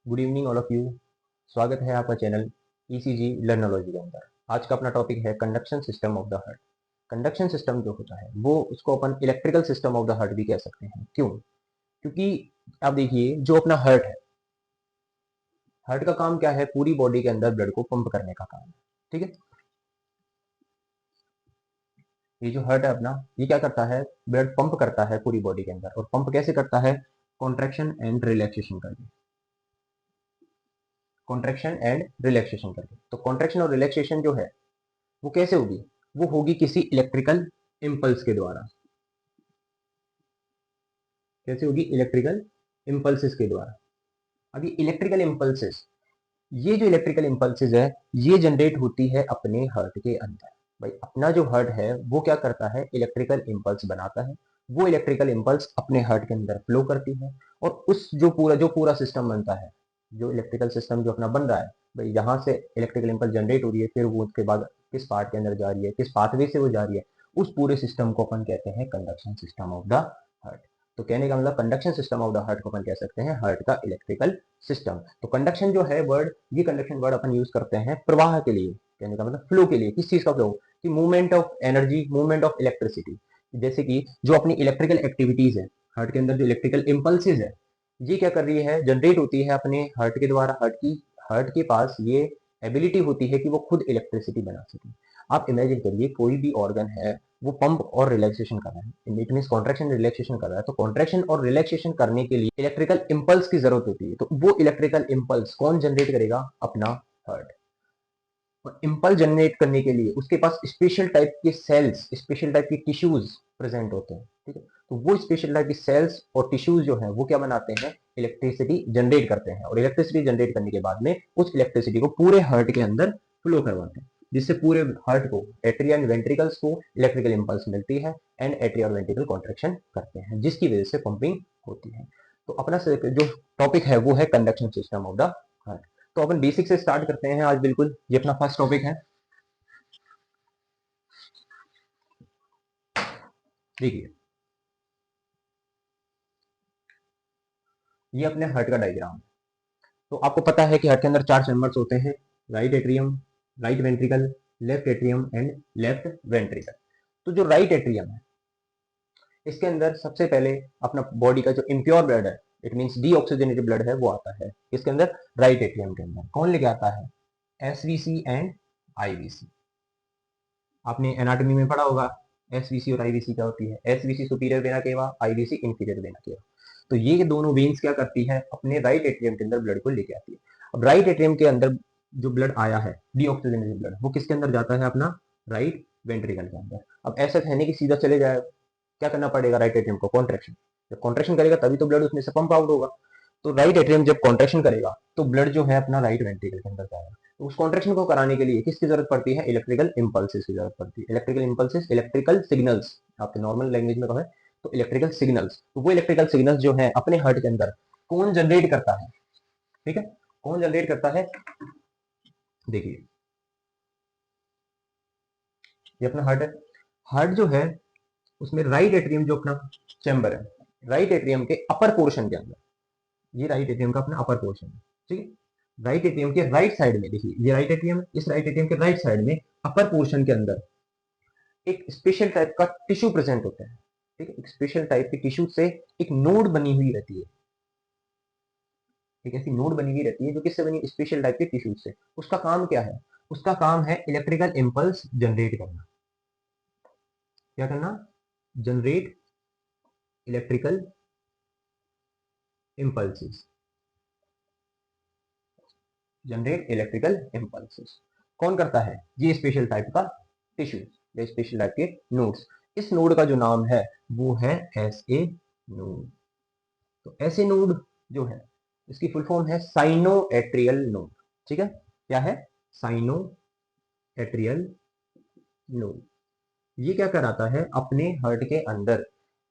Good evening all of you. स्वागत है आपका चैनल ईसीजी लर्नोलॉजी के अंदर। आज का अपना टॉपिक है conduction system of the heart. Conduction system जो होता है वो उसको अपन electrical system of the heart भी कह सकते हैं। क्यों? क्योंकि आप देखिए, जो अपना हार्ट है, हार्ट का काम क्या है? पूरी बॉडी के अंदर ब्लड को पंप करने का काम है। ठीक है, ये जो हार्ट है अपना, ये क्या करता है? ब्लड पंप करता है पूरी बॉडी के अंदर। और पंप कैसे करता है? कॉन्ट्रैक्शन एंड रिलैक्सेशन करके। कॉन्ट्रैक्शन एंड रिलैक्सेशन करके। तो कॉन्ट्रैक्शन और रिलैक्सेशन जो है वो कैसे होगी? वो होगी किसी इलेक्ट्रिकल इम्पल्स के द्वारा। कैसे होगी? इलेक्ट्रिकल इम्पल्सेस के द्वारा। अब ये इलेक्ट्रिकल इम्पल्सेस, ये जो इलेक्ट्रिकल इम्पल्सेस है, ये जनरेट होती है अपने हार्ट के अंदर। भाई अपना जो हार्ट है वो क्या करता है? इलेक्ट्रिकल इम्पल्स बनाता है। वो इलेक्ट्रिकल इम्पल्स अपने हार्ट के अंदर फ्लो करती है। और उस जो पूरा सिस्टम बनता है, जो इलेक्ट्रिकल सिस्टम जो अपना बन रहा है, भाई यहाँ से इलेक्ट्रिकल इम्पल्स जनरेट हो रही है, फिर वो उसके बाद किस पार्ट के अंदर जा रही है, किस पाथवे से वो जा रही है, उस पूरे सिस्टम को अपन कहते हैं conduction system of the heart. तो कहने का मतलब conduction system of the heart को अपन कह सकते हैं हार्ट का इलेक्ट्रिकल सिस्टम। तो कंडक्शन जो है वर्ड, ये कंडक्शन वर्ड अपन यूज करते हैं प्रवाह के लिए। कहने का मतलब फ्लो के लिए। किस चीज का फ्लो? कि movement of energy, movement of electricity. जैसे कि जो अपनी इलेक्ट्रिकल एक्टिविटीज है, हार्ट के अंदर जो इलेक्ट्रिकल इम्पल्सेस है, ये क्या कर रही है? जनरेट होती है अपने हार्ट के द्वारा। हार्ट के पास ये एबिलिटी होती है कि वो खुद इलेक्ट्रिसिटी बना सके। आप इमेजिन करिए, कोई भी ऑर्गन है, वो पंप और रिलैक्सेशन कर रहा है, इट मीन कॉन्ट्रैक्शन रिलैक्सेशन कर रहा है। तो कॉन्ट्रैक्शन और रिलैक्सेशन करने के लिए इलेक्ट्रिकल इम्पल्स की जरूरत होती है। तो वो इलेक्ट्रिकल इम्पल्स कौन जनरेट करेगा? अपना हार्ट। और इम्पल्स जनरेट करने के लिए उसके पास स्पेशल टाइप के सेल्स, स्पेशल टाइप के टिश्यूज प्रेजेंट होते हैं। ठीक है, तो वो स्पेशल टाइप के सेल्स और टिश्यूज जो है वो क्या बनाते हैं? इलेक्ट्रिसिटी जनरेट करते हैं। और इलेक्ट्रिसिटी जनरेट करने के बाद में उस इलेक्ट्रिसिटी को पूरे हार्ट के अंदर फ्लो करवाते हैं, जिससे पूरे हार्ट को, एट्रिया एंड वेंट्रिकल्स को इलेक्ट्रिकल इंपल्स मिलती है एंड एट्रिया और वेंट्रिकल कॉन्ट्रैक्शन करते हैं, जिसकी वजह से पंपिंग होती है। तो अपना जो टॉपिक है वो है conduction system of the heart. तो अपन बेसिक से स्टार्ट करते हैं आज। बिल्कुल, ये अपना फर्स्ट टॉपिक है। देखिए, ये अपने हार्ट का डायग्राम है। तो आपको पता है कि हार्ट के अंदर चार चैम्बर्स होते हैं: right atrium, right ventricle, left atrium and left ventricle. तो जो राइट एट्रियम है, इसके अंदर सबसे पहले अपना बॉडी का जो इम्प्योर ब्लड है, इट मीन्स डीऑक्सीजनेटेड ब्लड है, वो आता है इसके अंदर, राइट एट्रियम के अंदर। कौन लेके आता है? SVC and IVC. आपने एनाटॉमी में पढ़ा होगा एसवीसी और आईवीसी क्या होती है। एसवीसी सुपीरियर वेना केवा, आईवीसी इंफीरियर वेना केवा। तो ये दोनों वेन्स क्या करती है? अपने राइट एट्रियम के अंदर ब्लड को लेके आती है। अब राइट एट्रियम के अंदर जो ब्लड आया है, डीऑक्सीजनेटेड ब्लड, वो किसके अंदर जाता है? अपना राइट वेंट्रिकल के अंदर। अब ऐसा है नहीं कि सीधा चले जाए, क्या करना पड़ेगा? राइट एट्रियम को कॉन्ट्रेक्शन। जब कॉन्ट्रेक्शन करेगा तभी तो ब्लड उसमें से पंप आउट होगा। तो राइट एट्रियम जब कॉन्ट्रेक्शन करेगा तो ब्लड जो है अपना राइट वेंट्रिकल के अंदर जाएगा। तो उस कॉन्ट्रेक्शन को कराने के लिए किसकी जरूरत पड़ती है? इलेक्ट्रिकल इंपल्सेस की जरूरत पड़ती है। इलेक्ट्रिकल इंपल्सेस, इलेक्ट्रिकल सिग्नल्स, आपके नॉर्मल लैंग्वेज में कहें तो इलेक्ट्रिकल सिग्नल्स। तो वो इलेक्ट्रिकल सिग्नल्स जो है अपने हार्ट के अंदर कौन जनरेट करता है? ठीक है, कौन जनरेट करता है? देखिए, ये अपना हार्ट है। हार्ट जो है उसमें राइट एट्रियम जो अपना चैम्बर है, राइट एट्रियम के अपर पोर्शन के अंदर, ये राइट एट्रियम का अपना अपर पोर्शन है। ठीक है, राइट एट्रियम के राइट साइड में, देखिए ये राइट एट्रियम, इस राइट एट्रियम के राइट साइड में अपर पोर्शन के अंदर एक स्पेशल टाइप का टिश्यू प्रेजेंट होता है। ठीक है, एक स्पेशल टाइप के टिश्यू से एक नोड बनी हुई रहती है। एक ऐसी नोड बनी हुई रहती है जो किससे बनी? स्पेशल टाइप के टिश्यू से। उसका काम क्या है? उसका काम है इलेक्ट्रिकल इंपल्स जनरेट करना। क्या करना? Generate electrical impulses. Generate electrical impulses कौन करता है? ये स्पेशल टाइप का टिश्यू या स्पेशल टाइप के नोड्स। इस नोड का जो नाम है वो है एस ए नोड। तो एस ए नोड जो है, इसकी फुल फॉर्म है साइनो एट्रियल नोड। ठीक है, क्या है? Cyano atrial node. ये क्या कराता है? अपने हार्ट के अंदर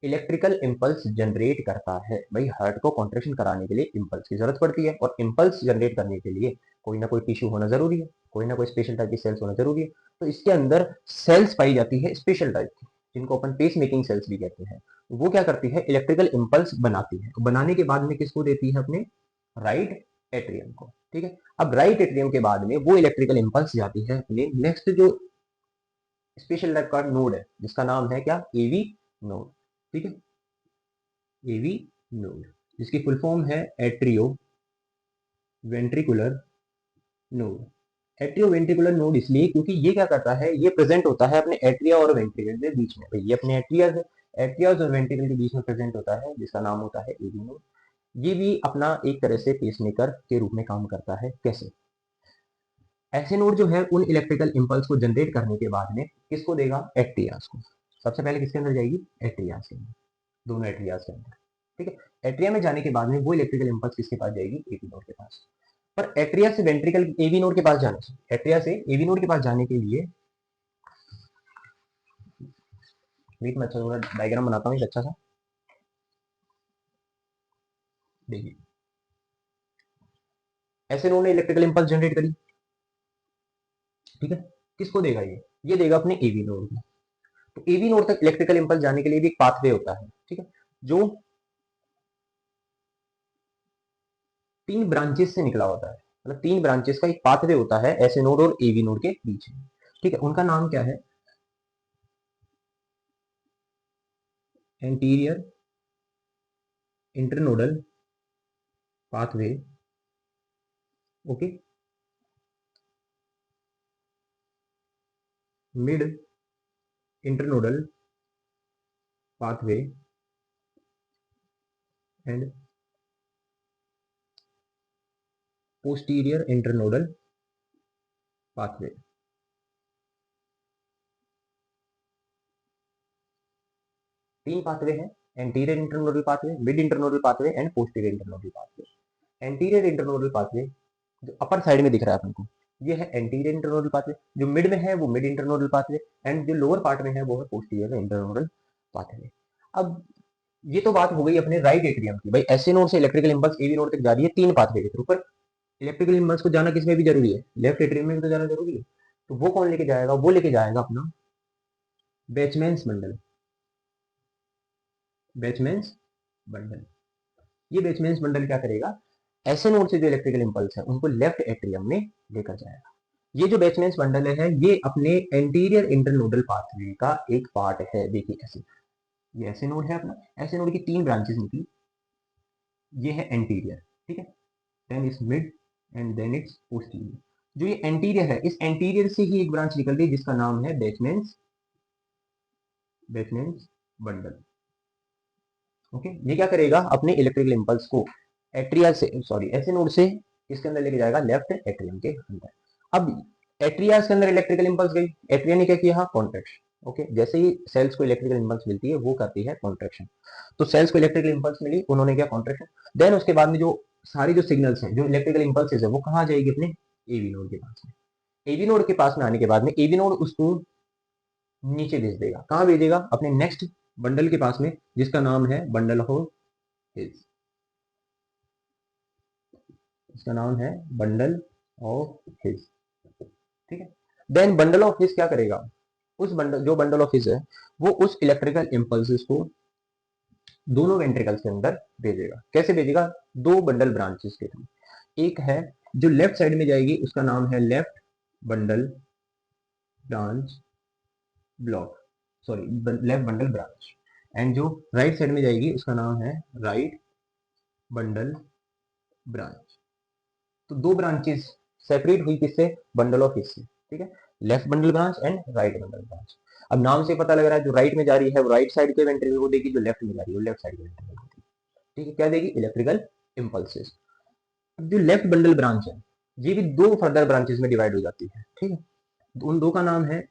इलेक्ट्रिकल इंपल्स जनरेट करता है। भाई हार्ट को कॉन्ट्रेक्शन कराने के लिए इंपल्स की जरूरत पड़ती है, और इंपल्स जनरेट करने के लिए कोई ना कोई टिश्यू होना जरूरी है, कोई ना कोई स्पेशल टाइप की सेल्स होना जरूरी है। तो इसके अंदर सेल्स पाई जाती है स्पेशल टाइप की, जिनको अपन पेस मेकिंग सेल्स भी कहते हैं। वो क्या करती है? इलेक्ट्रिकल इंपल्स बनाती है। तो बनाने के बाद में किसको देती है? अपने राइट एट्रियम को, ठीक है। अब राइट एट्रियम के बाद में वो इलेक्ट्रिकल इंपल्स जाती है अपने नेक्स्ट जो स्पेशल टाइप का नोड है जिसका नाम है क्या, एवी नोड, ठीक है, एवी नोड, जिसकी फुल फॉर्म है atrio ventricular node. Atrio ventricular node इसलिए क्योंकि ये क्या करता है, ये प्रेजेंट होता है अपने एट्रिया और वेंट्रिकल के बीच में, ये अपने एट्रियाज और वेंट्रिकल के बीच में प्रेजेंट होता है, जिसका नाम होता है एवी नोड। ये भी अपना एक तरह से पेसमेकर के रूप में काम करता है। कैसे, ऐसे नोड जो है उन इलेक्ट्रिकल इंपल्स को जनरेट करने के बाद में किसको देगा, एट्रियाज को। सबसे पहले किसके अंदर जाएगी, एट्रियाज के अंदर, दोनों एट्रियाज के अंदर, ठीक है। एट्रिया में जाने के बाद में वो इलेक्ट्रिकल इंपल्स किसके पास जाएगी, एवी नोड के पास। पर एट्रिया से वेंट्रिकल एवी नोड के पास जाने से, एट्रिया से एवी नोड के पास जाने के लिए, वेट मैं अच्छा डायग्राम बनाता हूँ एक अच्छा सा, देखिए। ऐसे नोड ने इलेक्ट्रिकल इंपल्स जनरेट करी, ठीक है, किसको देगा ये देगा अपने एवी नोड को। तो एवी नोड तक इलेक्ट्रिकल इंपल्स जाने के लिए भी एक पाथवे होता है, ठीक है, जो 3 ब्रांचेस से निकला होता है, मतलब 3 ब्रांचेस का एक पाथवे होता है ऐसे नोड और एवी नोड के बीच में, ठीक है। उनका नाम क्या है, anterior internodal pathway, okay, mid internodal pathway and posterior internodal pathway. 3 pathway हैं, anterior internodal pathway, mid internodal pathway and posterior internodal pathway. Anterior internodal pathway जो अपर साइड में दिख रहा है अपन को, ये है एंटीरियर इंटरनोडल पाथवे, जो मिड में है वो मिड इंटरनोडल पाथवे, एंड जो लोअर पार्ट में है वो है पोस्टीरियर इंटरनोडल पाथवे। अब ये तो बात हो गई अपने राइट एट्रियम की, भाई ऐसे नोड से इलेक्ट्रिकल इंपल्स एवी नोड तक जा रही है 3 पाथवे के थ्रू, पर इलेक्ट्रिकल इंपल्स को जाना किसमें भी जरूरी है, लेफ्ट एट्रियम में भी तो जाना जरूरी है। तो वो कौन लेके जाएगा, वो लेके जाएगा अपना बेचमैन्स बंडल, बेचमैन्स बंडल। ये बेचमैन्स बंडल क्या करेगा, ऐसे नोड से जो इलेक्ट्रिकल इंपल्स है उनको लेफ्ट एट्रियम में लेकर जाएगा। ये जो बेचमैन्स बंडल है ये अपने एंटीरियर इंटरनोडल पाथवे का एक पार्ट है। देखिए ऐसे, ये ऐसे नोड है अपना, ऐसे नोड की 3 ब्रांचेस निकली, ये है एंटीरियर, ठीक है, then it's mid and then it's posterior. जो ये एंटीरियर है, इस एंटीरियर से ही एक ब्रांच निकल रही है जिसका नाम है बेचमैन्स बेचमैन्स बंडल, ओके। ये क्या करेगा, अपने इलेक्ट्रिकल इंपल्स को एट्रिया से, सॉरी ऐसे नोड से इसके अंदर लेके जाएगा लेफ्ट एट्रियम के अंदर। अब एट्रिया के अंदर इलेक्ट्रिकल इंपल्स गई, एट्रिया ने क्या किया, कॉन्ट्रैक्शन, ओके। जैसे ही सेल्स को इलेक्ट्रिकल इंपल्स मिलती है वो करती है कॉन्ट्रैक्शन, तो सेल्स को इलेक्ट्रिकल इंपल्स मिली, उन्होंने क्या, कॉन्ट्रैक्शन। देन उसके बाद में जो सारी जो सिग्नल्स हैं, जो इलेक्ट्रिकल इंपल्स है, वो कहाँ जाएगी, अपने एवी नोड के पास में। एवी नोड के पास में आने के बाद में एवी नोड उसको नीचे भेज देगा, कहाँ भेजेगा, अपने नेक्स्ट बंडल के पास में, जिसका नाम है बंडल ऑफ हिज, इसका नाम है बंडल ऑफ हिज, ठीक है। देन बंडल ऑफ हिज क्या करेगा, उस बंडल, जो बंडल ऑफ हिज है, वो उस इलेक्ट्रिकल इंपल्सेस को दोनों वेंट्रिकल्स के अंदर भेजेगा। कैसे भेजेगा, 2 बंडल ब्रांचेस के थ्रू। एक है जो लेफ्ट साइड में जाएगी उसका नाम है left bundle branch block, sorry left bundle branch, and जो राइट साइड में जाएगी उसका नाम है राइट बंडल ब्रांच। तो 2 ब्रांचेस सेपरेट हुई किससे, बंडल ऑफ हिज से, ठीक है, left bundle branch and right bundle branch. अब नाम से पता लग रहा है जो राइट में जा रही है वो राइट साइड के वेंट्रिकल को देगी, जो लेफ्ट में जा रही है वो लेफ्ट साइड के वेंट्रिकल को देगी, ठीक है, क्या देगी, इलेक्ट्रिकल इंपल्सेस। अब जो लेफ्ट बंडल ब्रांच है ये भी 2 फर्दर ब्रांचेस में डिवाइड हो जाती है, ठीक है। तो उन 2 का नाम है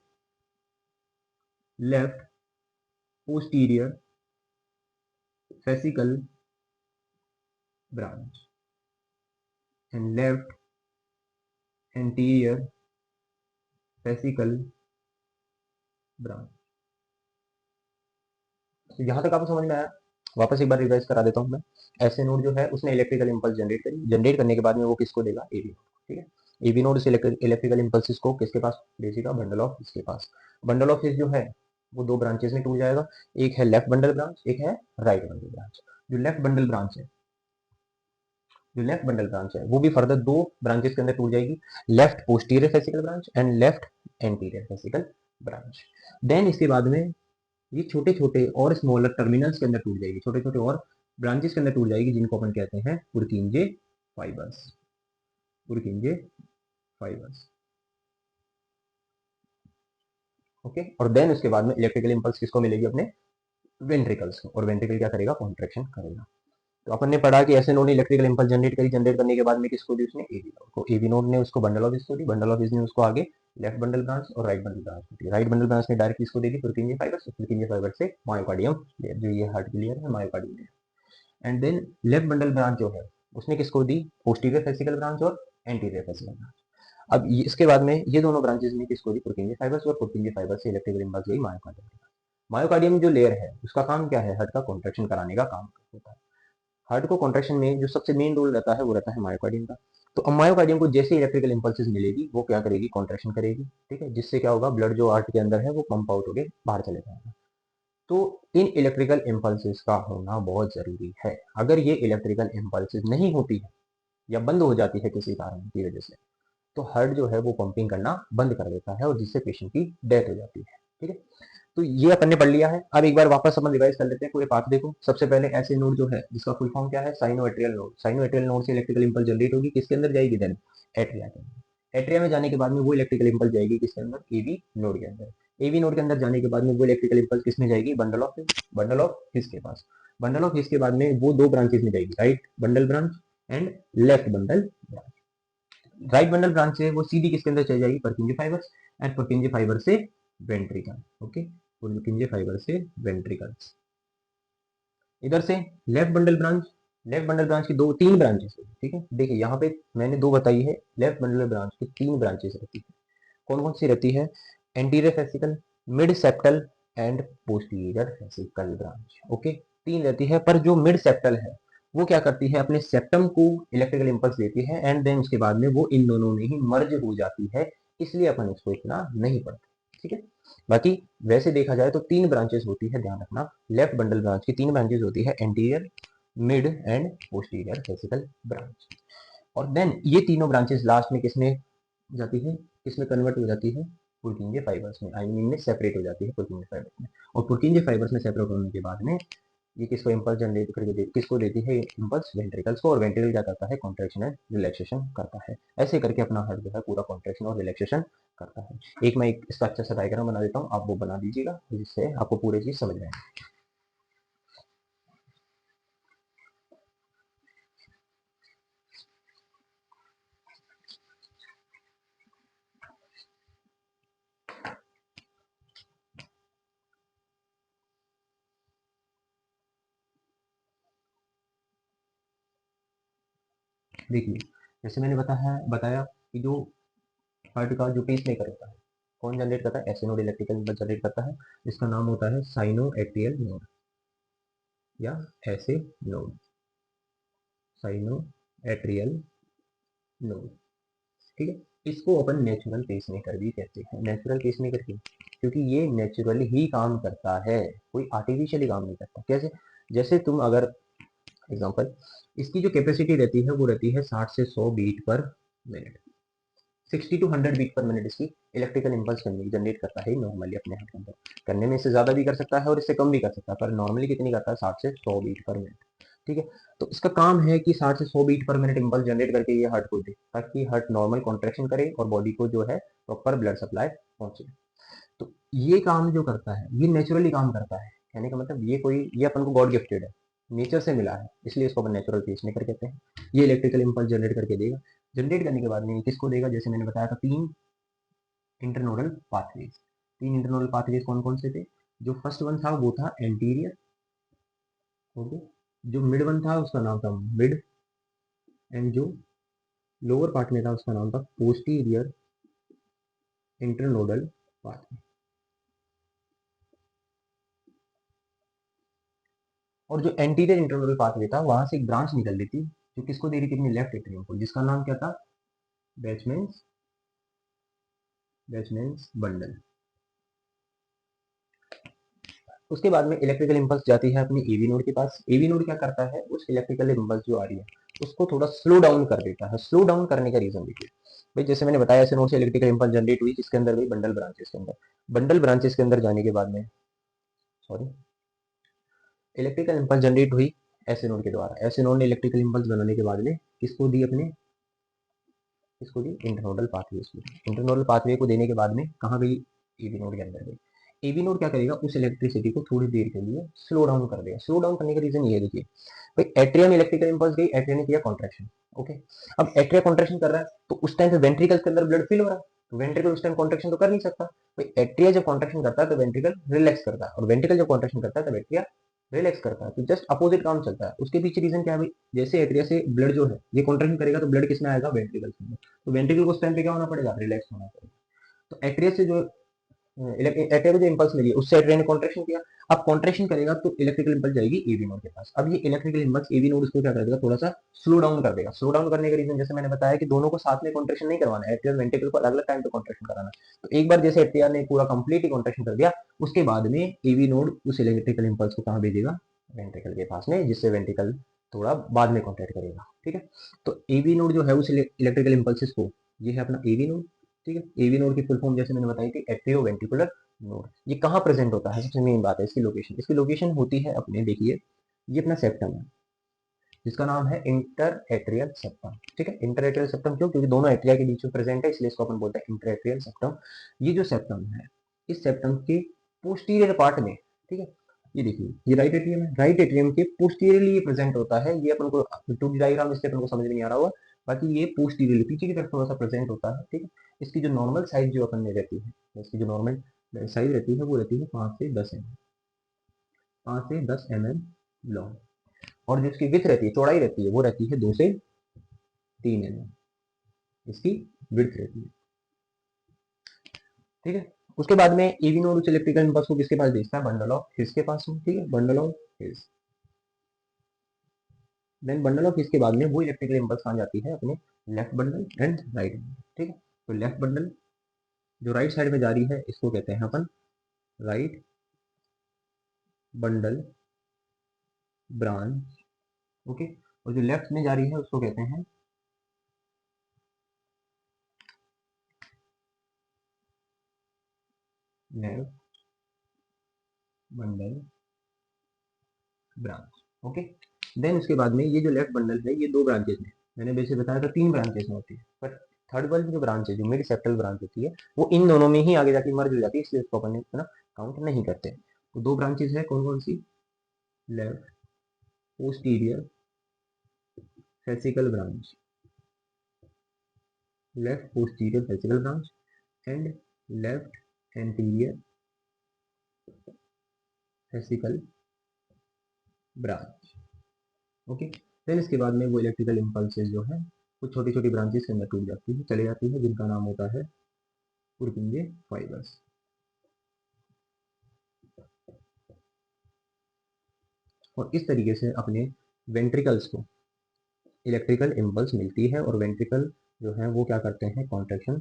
left posterior fascicle branch and left anterior fascicle branch. तो यहां तक आपको समझ में आया, वापस एक बार रिवाइज करा देता हूं मैं। ऐसे नोड जो है उसने इलेक्ट्रिकल इंपल्स जनरेट करी, जनरेट करने के बाद में वो किसको देगा, एवी नोड, ठीक है। एवी नोड से इलेक्ट्रिकल इंपल्सेस को किसके पास भेजेगा, बंडल ऑफ इसके पास। बंडल ऑफ जो है वो 2 ब्रांचेस में टूट जाएगा, एक है लेफ्ट बंडल ब्रांच, एक है राइट बंडल ब्रांच। जो लेफ्ट बंडल ब्रांच है जो लेफ्ट बंडल ब्रांच है वो भी फर्दर दो ब्रांचेस के अंदर टूट जाएगी, left posterior fascicle branch and left anterior fascicle branch. Then इसके बाद में ये छोटे छोटे और स्मॉलर टर्मिनल्स के अंदर टूट जाएगी, छोटे छोटे और ब्रांचेस के अंदर टूट जाएगी, जिनको अपन कहते हैं पुरकिंजे फाइबर्स, पुरकिंजे फाइबर्स। ओके, और देन उसके बाद में इलेक्ट्रिकल इंपल्स किसको मिलेगी, अपने वेंट्रिकल्स को, और वेंट्रिकल क्या करेगा, कॉन्ट्रैक्शन करेगा। तो अपन ने पढ़ा कि ऐसे नोड ने इलेक्ट्रिकल इंपल्स जनरेट करी, जनरेट करने के बाद में किसको दी उसने, एबी नोड को, एबी नोड ने उसको बंडल ऑफ इसको दी, बंडल ऑफ इसने उसको आगे लेफ्ट बंडल ब्रांच और राइट बंडल ब्रांच को दी, राइट बंडल ब्रांच ने डायरेक्ट इसको दे दी पुरकिंजे फाइबर्स, पुरकिंजे फाइबर से मायोकार्डियम लेयर, जो ये हार्ट की लेयर है myocardium layer. And then left bundle branch जो है उसने किसको दी, पोस्टीरियर फेसिकल ब्रांच और एंटीरियर फेसिकल ब्रांच। अब इसके बाद में ये दोनों ब्रांचेस ने किसको दी, पुरकिंजे फाइबर्स, और पुरकिंजे फाइबर्स से इलेक्ट्रिकल इंपल्स गई मायोकार्डियम। मायोकार्डियम जो लेयर है उसका काम क्या है, हार्ट का कॉन्ट्रैक्शन कराने का काम होता है। हार्ट को कॉन्ट्रैक्शन में जो सबसे मेन रोल रहता है वो रहता है मायोकार्डियम का। तो अब मायोकार्डियम को जैसे इलेक्ट्रिकल इंपल्सेस मिलेगी वो क्या करेगी, कॉन्ट्रैक्शन करेगी, ठीक है, जिससे क्या होगा, ब्लड जो हार्ट के अंदर है वो पंप आउट होकर बाहर चले जाएगा। तो इन इलेक्ट्रिकल इंपल्सेस का होना बहुत जरूरी है। अगर ये इलेक्ट्रिकल इंपल्सेस नहीं होती है या बंद हो जाती है किसी कारण की वजह से, तो हार्ट जो है वो पंपिंग करना बंद कर देता है और जिससे पेशेंट की डेथ हो जाती है, ठीक है। तो ये अपन ने पढ़ लिया है। अब एक बार वापस अपन रिवाइज कर लेते हैं पूरे पाथ। देखो, सबसे पहले ऐसे नोड जो है जिसका फुल फॉर्म क्या है, साइनोएट्रियल नोड, साइनोएट्रियल नोड से इलेक्ट्रिकल इंपल्स जनरेट होगी, किसके अंदर जाएगी, देन एट्रिया के अंदर। एट्रिया में जाने के बाद में वो इलेक्ट्रिकल इंपल्स जाएगी किसके अंदर, एबी नोड के अंदर। एबी नोड के अंदर जाने के बाद में वो इलेक्ट्रिकल इंपल्स किसमें जाएगी, बंडल ऑफ हिस के पास। बंडल ऑफ हिस के बाद में वो दो ब्रांचेस में जाएगी, right bundle branch and left bundle branch. Right bundle branch से वो सीधी किसके अंदर चली जाएगी, परकिंजे फाइबर्स, एंड परकिंजे फाइबर से वेंट्रिकल। ओके, परकिंजे फाइबर से वेंट्रिकल्स। इधर से left bundle branch, left bundle branch की दो तीन ब्रांचेस है, ठीक है। देखिए यहाँ पे मैंने दो बताई है, लेफ्ट बंडल ब्रांच की तीन ब्रांचेस रहती है। कौन कौन सी रहती है, anterior fascicle, mid septal and posterior fascicle branch. Okay, तीन रहती है, पर जो मिड सेप्टल है वो क्या करती है, अपने सेप्टम को इलेक्ट्रिकल इंपल्स देती है एंड देन उसके बाद में वो इन दोनों में ही मर्ज हो जाती है, इसलिए अपन इसको इतना नहीं पढ़ते, ठीक है। बाकी वैसे देखा जाए तो तीन ब्रांचेस होती है, ध्यान रखना, लेफ्ट बंडल ब्रांच की तीन ब्रांचेस होती है, anterior, mid and posterior fascicle branch. और देन ये तीनों ब्रांचेस लास्ट में किसमें जाती है, किसमें कन्वर्ट हो जाती है, पुरकिंजे फाइबर्स में, आई मीन में सेपरेट हो जाती है पुरकिंजे फाइबर्स में। और पुरकिंजे फाइबर्स में सेपरेट होने के बाद में ये किसको इंपल्स जनरेट करके किसको देती है, इंपल्स वेंट्रिकल्स को, और वेंट्रिकल क्या करता है, कॉन्ट्रैक्शन एंड रिलैक्सेशन करता है। ऐसे करके अपना हार्ट जो है पूरा कॉन्ट्रैक्शन और रिलैक्सेशन करता है। एक मैं एक इसका अच्छा सा डायग्राम बना देता हूँ, आप वो बना दीजिएगा जिससे आपको पूरी चीज समझ में आए। देखिए, जैसे मैंने बताया कि जो हार्ट का जो पेस मेकर होता है कौन जनरेट करता है, ऐसे नोड इलेक्ट्रिकल इंपल्स जनरेट करता है, इसका नाम होता है साइनो एट्रियल नोड या ऐसे नोड, साइनो एट्रियल नोड, ठीक है। इसको अपन नेचुरल पेसमेकर भी कहते हैं। नेचुरल पेसमेकर क्यों, क्योंकि ये नेचुरली ही काम करता है, कोई आर्टिफिशियली काम नहीं करता। कैसे, जैसे तुम अगर एग्जांपल, इसकी जो कैपेसिटी रहती है वो रहती है 60 से 100 beat per minute, 60 to 100 beat per minute इसकी इलेक्ट्रिकल इंपल्स जनरेट करता है नॉर्मली अपने हाथ के अंदर। करने में इससे ज़्यादा भी कर सकता है और इससे कम भी कर सकता है, पर नॉर्मली कितनी करता है, 60 से 100 बीट पर मिनट, ठीक है। तो इसका काम है कि 60 से 100 beat per minute impulse generate करके ये हार्ट को दे, ताकि हार्ट नॉर्मल कॉन्ट्रैक्शन करे और बॉडी को जो है प्रॉपर ब्लड सप्लाई पहुंचे। तो ये काम जो करता है ये नेचुरली काम करता है, कहने का मतलब ये अपन को गॉड गिफ्टेड है, नेचर से मिला है, इसलिए इसको अपन नेचुरल पेसमेकर कहते हैं। ये इलेक्ट्रिकल इंपल्स जनरेट करके देगा, जनरेट करने के बाद में किसको देगा, जैसे मैंने बताया था तीन इंटरनोडल पाथवेज। तीन इंटरनोडल पाथवेज कौन कौन से थे, जो फर्स्ट वन था वो था एंटीरियर, ओके, जो मिड वन था उसका नाम था मिड, एंड जो लोअर पार्ट में था उसका नाम था पोस्टीरियर इंटरनोडल पाथवे। और जो एंटीरियर इंटरनोडल पाथवे था वहां से एक ब्रांच निकल रही थी जो किसको दे रही थी, अपनी लेफ्ट एट्रियम को, जिसका नाम क्या था, बैचमैन्स बैचमैन्स बंडल। उसके बाद में इलेक्ट्रिकल इंपल्स जाती है अपनी एवी नोड के पास। एवी नोड क्या करता है, उस इलेक्ट्रिकल इंपल्स जो आ रही है उसको थोड़ा स्लो डाउन कर देता है। स्लो डाउन करने का रीजन देखिए भाई, जैसे मैंने बताया ऐसे नोड से इलेक्ट्रिकल इंपल्स जनरेट हुई, किसके अंदर हुई, बंडल ब्रांचेस के अंदर। बंडल ब्रांचेस के अंदर जाने के बाद में, सॉरी, इलेक्ट्रिकल इंपल्स जनरेट हुई ऐसे नोड के द्वारा। ऐसे नोड ने इलेक्ट्रिकल इंपल्स बनाने के बाद में किसको दी, अपने इसको दी इंटरनोडल पाथवे। इंटरनोडल पाथवे को देने के बाद में कहाँ गई, एबी नोड के अंदर गई। एबी नोड क्या करेगा, उस इलेक्ट्रिसिटी को थोड़ी देर के लिए स्लो डाउन कर देगा। स्लो डाउन करने का रीजन ये है, देखिए भाई एट्रियम इलेक्ट्रिकल इंपल्स गई, एट्रियम ने किया कॉन्ट्रैक्शन। ओके, अब एट्रिया कॉन्ट्रैक्शन कर रहा है तो उस टाइम पे वेंट्रिकल के अंदर ब्लड फिल हो रहा है, तो वेंट्रिकल उस टाइम कॉन्ट्रैक्शन तो कर नहीं सकता। भाई एट्रिया जब कॉन्ट्रैक्शन करता है तो वेंट्रिकल रिलैक्स करता है, और वेंट्रिकल जब कॉन्ट्रैक्शन करता है तो एट्रिया रिलैक्स करता है। तो जस्ट अपोजिट काम चलता है। उसके पीछे रीजन क्या है भाई, जैसे एट्रिया से ब्लड जो है ये कॉन्ट्रैक्शन करेगा तो ब्लड किसमें आएगा, वेंट्रिकल में। तो वेंट्रिकल को उस टाइम पे क्या होना पड़ेगा, रिलैक्स होना पड़ेगा। तो एट्रिया से जो एट्रिया को जो इंपल्स मिली उससे एट्रिया ने कॉन्ट्रैक्शन किया। अब कॉन्ट्रैक्शन करेगा तो इलेक्ट्रिकल इंपल्स जाएगी एवी नोड के पास। अब ये इलेक्ट्रिकल इंपल्स एवी नोड उसको क्या कर देगा, थोड़ा सा स्लो डाउन कर देगा। स्लो डाउन करने का रीजन जैसे मैंने बताया कि दोनों को साथ में कॉन्ट्रैक्शन नहीं करवाना है, एट्रिया वेंट्रिकल को अलग अलग टाइम पे कॉन्ट्रैक्शन कराना है। तो एक बार जैसे एट्रिया ने पूरा कंप्लीट ही कॉन्ट्रैक्शन कर दिया, उसके बाद में एवी नोड उस इलेक्ट्रिकल इंपल्स को कहाँ भेजेगा, वेंट्रिकल के पास में, जिससे वेंट्रिकल थोड़ा बाद में कॉन्ट्रैक्ट करेगा। ठीक है, तो एवी नोड जो है उस इलेक्ट्रिकल इंपल्सिस को, ये है अपना एवी नोड। ठीक है, एवी नोड की फुल फॉर्म जैसे मैंने बताई थी, एट्रियो वेंट्रिकुलर नोड। ये कहाँ प्रेजेंट होता है, सबसे मेन बात है इसकी लोकेशन। इसकी लोकेशन होती है अपने, देखिए ये अपना सेप्टम है जिसका नाम है इंटर एट्रियल सेप्टम। ठीक है, इंटर एट्रियल सेप्टम क्यों, क्योंकि दोनों एट्रिया के बीच में प्रेजेंट है, इसलिए इसको अपन बोलते हैं इंटर एट्रियल सेप्टम। ये जो सेप्टम है, इस सेप्टम के पोस्टीरियर पार्ट में, ठीक है, ये देखिए ये राइट एट्रियम है, राइट एट्रियम के पोस्टीरियरली प्रेजेंट होता है। ये अपन को टू डी डायग्राम इससे अपन को समझ में नहीं आ रहा होगा, बाकी ये पोस्टीरियरली पीछे की तरफ थोड़ा सा प्रेजेंट होता है। ठीक है, इसकी जो नॉर्मल साइज जो अपन में रहती है, इसकी जो नॉर्मल साइज रहती है वो रहती है 5 से 10 mm लॉन्ग, और जो इसकी विथ रहती है, चौड़ाई रहती है, वो रहती है 2 से 3 mm इसकी विड्थ रहती है। ठीक है, उसके बाद में एवी नोड उस इलेक्ट्रिकल इंपल्स को किसके पास भेजता है, बंडल ऑफ हिस के पास में। ठीक है, bundle of His, then bundle of His के बाद में वो इलेक्ट्रिकल इंपल्स कहाँ जाती है, अपने left bundle and right bundle. ठीक है, तो लेफ्ट बंडल जो राइट साइड में जा रही है इसको कहते हैं अपन राइट बंडल ब्रांच। ओके, और जो लेफ्ट में जा रही है उसको कहते हैं left bundle branch. Okay, then उसके बाद में ये जो लेफ्ट बंडल है ये 2 ब्रांचेस में, मैंने वैसे बताया था 3 ब्रांचेस में होती है, पर थर्ड वाली जो ब्रांच है, जो मिड सेप्टल ब्रांच होती है, वो इन दोनों में ही आगे जाके मर्ज हो जाती है, इसलिए उसको अपन इतना काउंट नहीं करते। तो 2 ब्रांचेस है, कौन कौन सी, left posterior fascicle branch, left posterior fascicle branch and left anterior fascicle branch. Okay, then इसके बाद में वो इलेक्ट्रिकल इंपल्सेस जो है वो छोटी छोटी ब्रांचेस के अंदर टूट जाती है, चले जाती है, जिनका नाम होता है पुरकिंजे फाइबर्स। और इस तरीके से अपने वेंट्रिकल्स को इलेक्ट्रिकल इंपल्स मिलती है, और वेंट्रिकल जो है वो क्या करते हैं, कॉन्ट्रैक्शन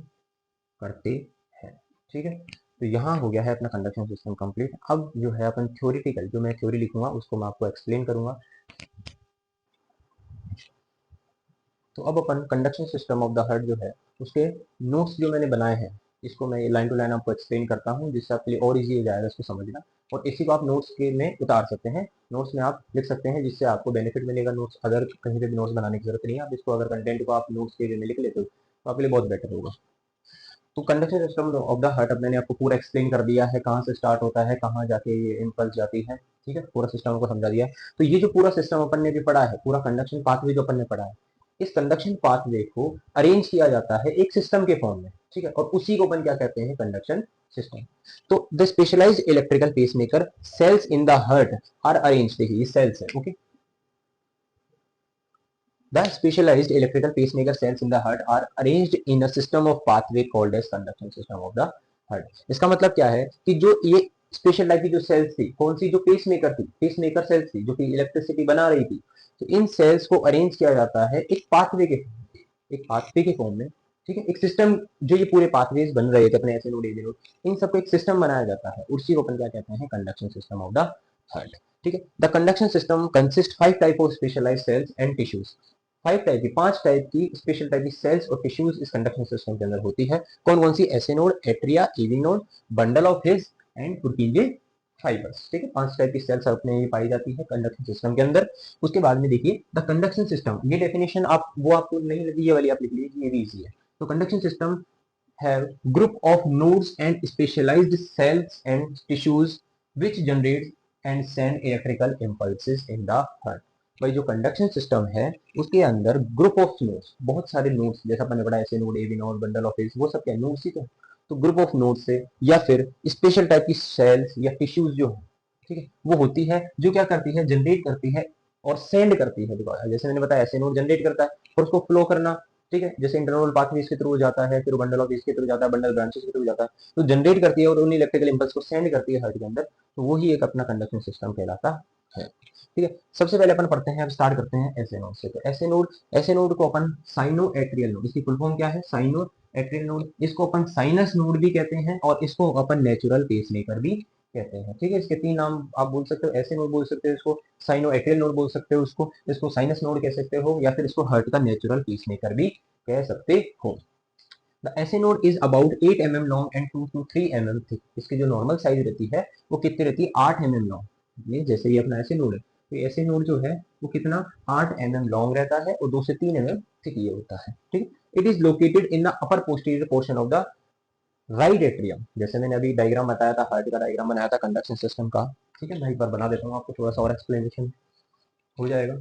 करते हैं। ठीक है, तो यहाँ हो गया है अपना कंडक्शन सिस्टम कंप्लीट। अब जो है अपन थ्योरेटिकल, जो मैं थ्योरी लिखूंगा उसको मैं आपको एक्सप्लेन करूंगा। तो अब अपन conduction system of the heart जो है उसके नोट्स जो मैंने बनाए हैं, इसको मैं लाइन टू लाइन आपको एक्सप्लेन करता हूँ, जिससे आपके लिए और इजी हो जाएगा इसको समझना। और इसी को आप नोट्स के में उतार सकते हैं, नोट्स में आप लिख सकते हैं, जिससे आपको बेनिफिट मिलेगा। नोट्स अगर कहीं पे भी नोट्स बनाने की जरूरत नहीं है, आप इसको अगर कंटेंट को आप नोट्स के में लिख लेते हो तो आपके लिए बहुत बेटर होगा। तो conduction system of the heart अब मैंने आपको पूरा एक्सप्लेन कर दिया है, कहाँ से स्टार्ट होता है, कहाँ जाके ये इम्पल्स जाती है। ठीक है, पूरा सिस्टम को समझा दिया है। तो ये जो पूरा सिस्टम अपन ने भी पढ़ा है, पूरा कंडक्शन पाथवे जो अपन ने पढ़ा है, इस कंडक्शन पाथवे को अरेंज किया जाता है एक सिस्टम के फॉर्म में। ठीक है, और उसी को अपन क्या कहते हैं, कंडक्शन सिस्टम। तो the specialised electrical pacemaker cells in the heart are arrange, देखिए ये सेल्स है। Okay, the specialized electrical pacemaker cells in the heart are arranged in a system of pathway called as conduction system of the heart। इसका मतलब क्या है कि जो ये स्पेशल टाइप की जो सेल्स थी, कौन सी, जो पेसमेकर थी, पेसमेकर सेल्स थी जो कि इलेक्ट्रिसिटी बना रही थी, तो इन सेल्स को अरेंज किया जाता है एक पाथवे के, एक पाथवे के फॉर्म में। ठीक है, एक सिस्टम, जो ये पूरे पाथवेज बन रहे थे अपने ऐसे नोड एबी नोड, इन सबको एक सिस्टम बनाया जाता है, उसी को अपन क्या कहते हैं, conduction system of the heart. ठीक है, the conduction system consist 5 type of specialized cells and tissues. पांच टाइप की स्पेशल टाइप की सेल्स और टिश्यूज इस कंडक्शन सिस्टम के अंदर होती है। कौन कौन सी? SA node, atria, AV node, bundle of His and Purkinje fibres. ठीक है, पांच टाइप की सेल्स अपने ये पाई जाती है कंडक्शन सिस्टम के अंदर। उसके बाद में देखिए द कंडक्शन सिस्टम, ये डेफिनेशन आप वो आपको नहीं लगी, ये वाली आप लिख लीजिए, ये भी इजी है। तो conduction system have group of nodes and specialized cells and tissues which generate and send electrical impulses in the heart। भाई जो कंडक्शन सिस्टम है उसके अंदर ग्रुप ऑफ नोड्स, बहुत सारे नोड्स, जैसा मैंने पढ़ा SA node, AV node, bundle of His, वो सब क्या नोड्स ही तो ग्रुप ऑफ नोड से या फिर स्पेशल टाइप की सेल्स या टिश्यूज जो है, ठीक है, वो होती है जो क्या करती है, जनरेट करती है और सेंड करती है। जैसे मैंने बताया ऐसे नोड जनरेट करता है और उसको फ्लो करना, ठीक है, जैसे इंटरनल पाथवे के थ्रू जाता है, फिर बंडल ऑफ इसके थ्रू जाता है, बंडल ब्रांचेस के थ्रू जाता है, तो जनरेट करती है और उन इलेक्ट्रिकल इंपल्स को सेंड करती है हार्ट के अंदर, तो वही एक अपना कंडक्शन सिस्टम कहलाता है। ठीक है, सबसे पहले अपन पढ़ते हैं, अब स्टार्ट करते हैं ऐसे नोड से। तो ऐसे नोड को अपन साइनो एट्रियल नोड, इसकी फुल फॉर्म क्या है? Cyano atrial node. इसको अपन साइनस नोड भी कहते हैं और इसको अपन नेचुरल पेसमेकर भी कहते हैं। ठीक है, इसके तीन नाम आप बोल सकते हो, ऐसे नोड बोल सकते हो इसको, साइनो एट्रियल नोड बोल सकते हो उसको, इसको साइनस नोड कह सकते हो, या फिर इसको हार्ट का नेचुरल पेसमेकर भी कह सकते हो। The SA node is about 8 mm long and 2 to 3 mm thick. इसकी जो नॉर्मल साइज रहती है वो कितनी रहती है? 8 mm लॉन्ग। ये जैसे ये अपना ऐसे नोड है, तो ऐसे नोड जो है वो कितना 8 mm लॉन्ग रहता है और 2 से 3 mm थिक ये होता है। ठीक है, it is located in the upper posterior portion of the right atrium. जैसे मैंने अभी डायग्राम बताया था, हार्ट का डायग्राम बनाया था कंडक्शन सिस्टम का। ठीक है, मैं एक बार बना देता हूँ आपको, थोड़ा सा और एक्सप्लेनेशन हो जाएगा।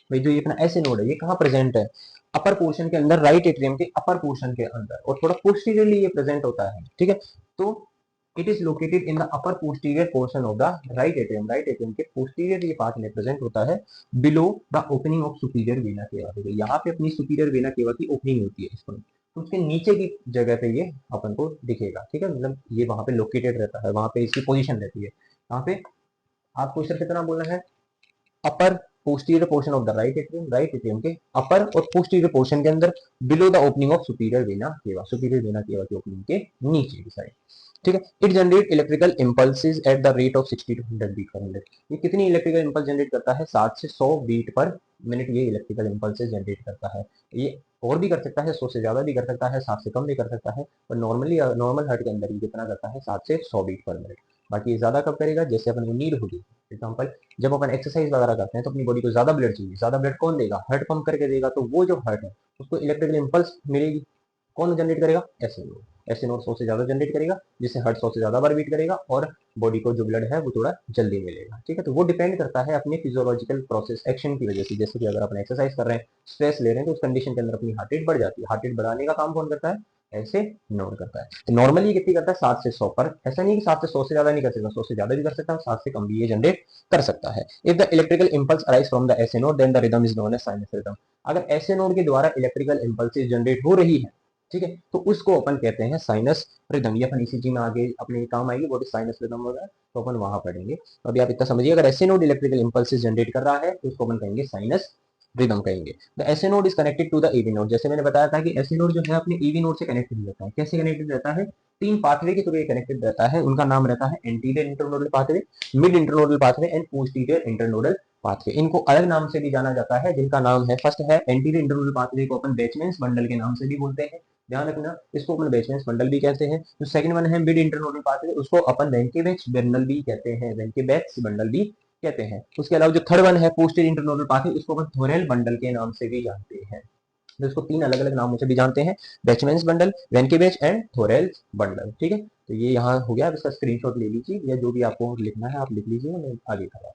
भाई जो ये अपना ऐसे नोड है ये कहाँ प्रेजेंट है? अपर पोर्शन के अंदर, राइट एट्रियम के अपर पोर्शन के अंदर, और थोड़ा पोस्टीरियरली ये प्रेजेंट होता है। ठीक है, तो it is located in the upper posterior portion of the right atrium. Right atrium के पोस्टीरियर ये पार्ट में प्रेजेंट होता है, below the opening of superior vena केवा। तो यहाँ पे अपनी सुपीरियर वेना केवा की ओपनिंग होती है इसको, तो उसके नीचे की जगह पे ये अपन को दिखेगा। ठीक है, मतलब ये वहां पे लोकेटेड रहता है, वहां पे इसकी पोजीशन रहती है। यहाँ पे आपको सिर्फ इतना बोलना है, upper posterior portion of the right atrium के अपर और पोस्टीरियर पोर्शन के अंदर, below the opening of superior vena cava, superior vena cava की ओपनिंग के नीचे की साइड। ठीक है, it generate electrical impulses at the rate of 60 to 100 beat per minute. ये कितनी इलेक्ट्रिकल इंपल्स जनरेट करता है? 60 से 100 बीट पर मिनट ये इलेक्ट्रिकल इंपल्सेस जनरेट करता है। ये और भी कर सकता है, 100 से ज्यादा भी कर सकता है, 60 से कम भी कर सकता है, पर नॉर्मली नॉर्मल हार्ट के अंदर ये कितना करता है? 60 से 100 बीट पर मिनट। बाकी ये ज्यादा कब करेगा? जैसे अपन को नीड होगी। एग्जाम्पल, जब अपन एक्सरसाइज वगैरह करते हैं तो अपनी बॉडी को ज्यादा ब्लड चाहिए, ज्यादा ब्लड कौन देगा? हार्ट पंप करके देगा, तो वो जो हार्ट है उसको इलेक्ट्रिकल इंपल्स मिलेगी, कौन जनरेट करेगा? ऐसे नोड। ऐसे नोड 100 से ज्यादा जनरेट करेगा, जिससे हार्ट 100 से ज्यादा बार बीट करेगा और बॉडी को जो ब्लड है वो थोड़ा जल्दी मिलेगा। ठीक है, तो वो डिपेंड करता है अपने फिजियोलॉजिकल प्रोसेस एक्शन की वजह से। जैसे कि अगर अपन एक्सरसाइज कर रहे हैं, स्ट्रेस ले रहे हैं, तो उस कंडीशन के अंदर अपनी हार्ट रेट बढ़ जाती है। हार्ट रेट बढ़ाने का काम कौन करता है? ऐसे नोड करता है। तो नॉर्मली कितनी करता है? 7 से 100 पर। ऐसा नहीं कि 7 से 100 से ज्यादा नहीं कर सकता, 100 से ज्यादा भी कर सकता है, 7 से कम भी ये जनरेट कर सकता है। If the electrical impulse arise from the SA node then the rhythm is known as sinus rhythm. अगर ऐसे नोड के द्वारा इलेक्ट्रिकल इंपल्सेस जनरेट हो रही है, ठीक है, तो उसको अपन कहते हैं साइनस रिदम। ये अपन ईसीजी में आगे अपने काम आएगी, वो साइनस रिदम वगैरह, तो अपन वहां पढ़ेंगे। तो अभी आप इतना समझिए, अगर SA node electrical impulses generate कर रहा है तो उसको अपन कहेंगे साइनस रिदम कहेंगे। The SA node is connected to the AV node. जैसे मैंने बताया था कि ऐसे नोड जो है अपने ईवी नोड से कनेक्टेड रहता है। कैसे कनेक्टेड रहता है? तीन पाथवे के थ्रू ये कनेक्टेड रहता है। उनका नाम रहता है anterior internodal pathway, mid internodal pathway and posterior internodal pathway. इनको अलग नाम से भी जाना जाता है, जिनका नाम है, फर्स्ट है एंटीरियर इंटरनोडल पाथवे को अपन बेचमेंस बंडल के नाम से भी बोलते हैं, ध्यान रखना, इसको अपन बेचमेंस बंडल भी कहते हैं। जो सेकंड वन है मिड इंटरनोडल पाथवे, उसको अपन वेंकेबेच बंडल भी कहते हैं, वेंकेबेच बंडल भी कहते हैं। उसके अलावा जो थर्ड वन है पोस्टीरियर इंटरनोडल पाथवे, इसको अपन थोरेल बंडल के नाम से भी जानते हैं। तो इसको तीन अलग अलग नामों से भी जानते हैं, बेचमेंस बंडल, वेंकेबेच एंड थोरेल बंडल। ठीक है, तो ये यहाँ हो गया। अब इसका स्क्रीनशॉट ले लीजिए, या जो भी आपको लिखना है आप लिख लीजिए, मैं आगे करा।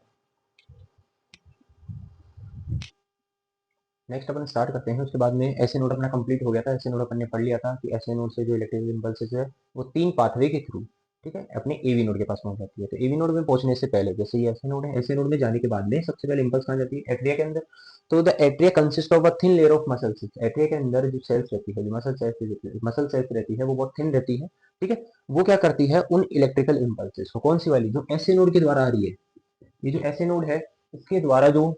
नेक्स्ट अपन स्टार्ट करते हैं। उसके बाद में ऐसे नोड अपना कंप्लीट हो गया था। ऐसे नोड अपन ने पढ़ लिया था कि ऐसे नोड से जो इलेक्ट्रिकल इंपल्सेस है वो तीन पाथवे के थ्रू, ठीक है, अपने एवी नोड के पास पहुंच जाती है। तो एवी नोड में पहुंचने से पहले, जैसे ये ऐसे नोड है, ऐसे नोड में जाने के बाद में सबसे पहले इंपल्स कहाँ जाती है? एट्रिया के अंदर। तो the atria consist of a thin layer of muscle cells. Atria के अंदर जो सेल्स रहती है, जो मसल सेल्स रहती है, वो बहुत थिन रहती है। ठीक है, वो क्या करती है? उन इलेक्ट्रिकल इंपल्सेस को, कौन सी वाली? जो ऐसे नोड के द्वारा आ रही है। ये जो ऐसे नोड है इसके द्वारा जो,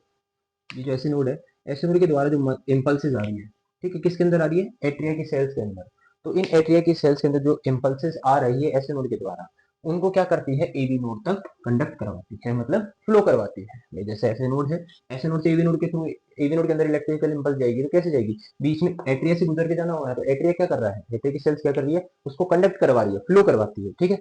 ये जो ऐसे नोड है, ऐसे नोड के द्वारा जो इम्पल्सेस आ रही है, ठीक है, किसके अंदर आ रही है? एट्रिया की सेल्स के अंदर। तो इन एट्रिया की सेल्स के अंदर जो इम्पल्सेस आ रही है ऐसे नोड के द्वारा, उनको क्या करती है, एवी नोड तक कंडक्ट करवाती है, मतलब फ्लो करवाती है। भाई जैसे ऐसे नोड है, ऐसे नोड से एवी नोड के थ्रू, एवी नोड के अंदर इलेक्ट्रिकल इंपल्स जाएगी, तो कैसे जाएगी, बीच में एट्रिया से गुजर के जाना होगा, तो एट्रिया क्या कर रहा है, एट्रिया की सेल्स क्या कर रही है, उसको कंडक्ट करवा रही है, फ्लो करवाती है, ठीक है।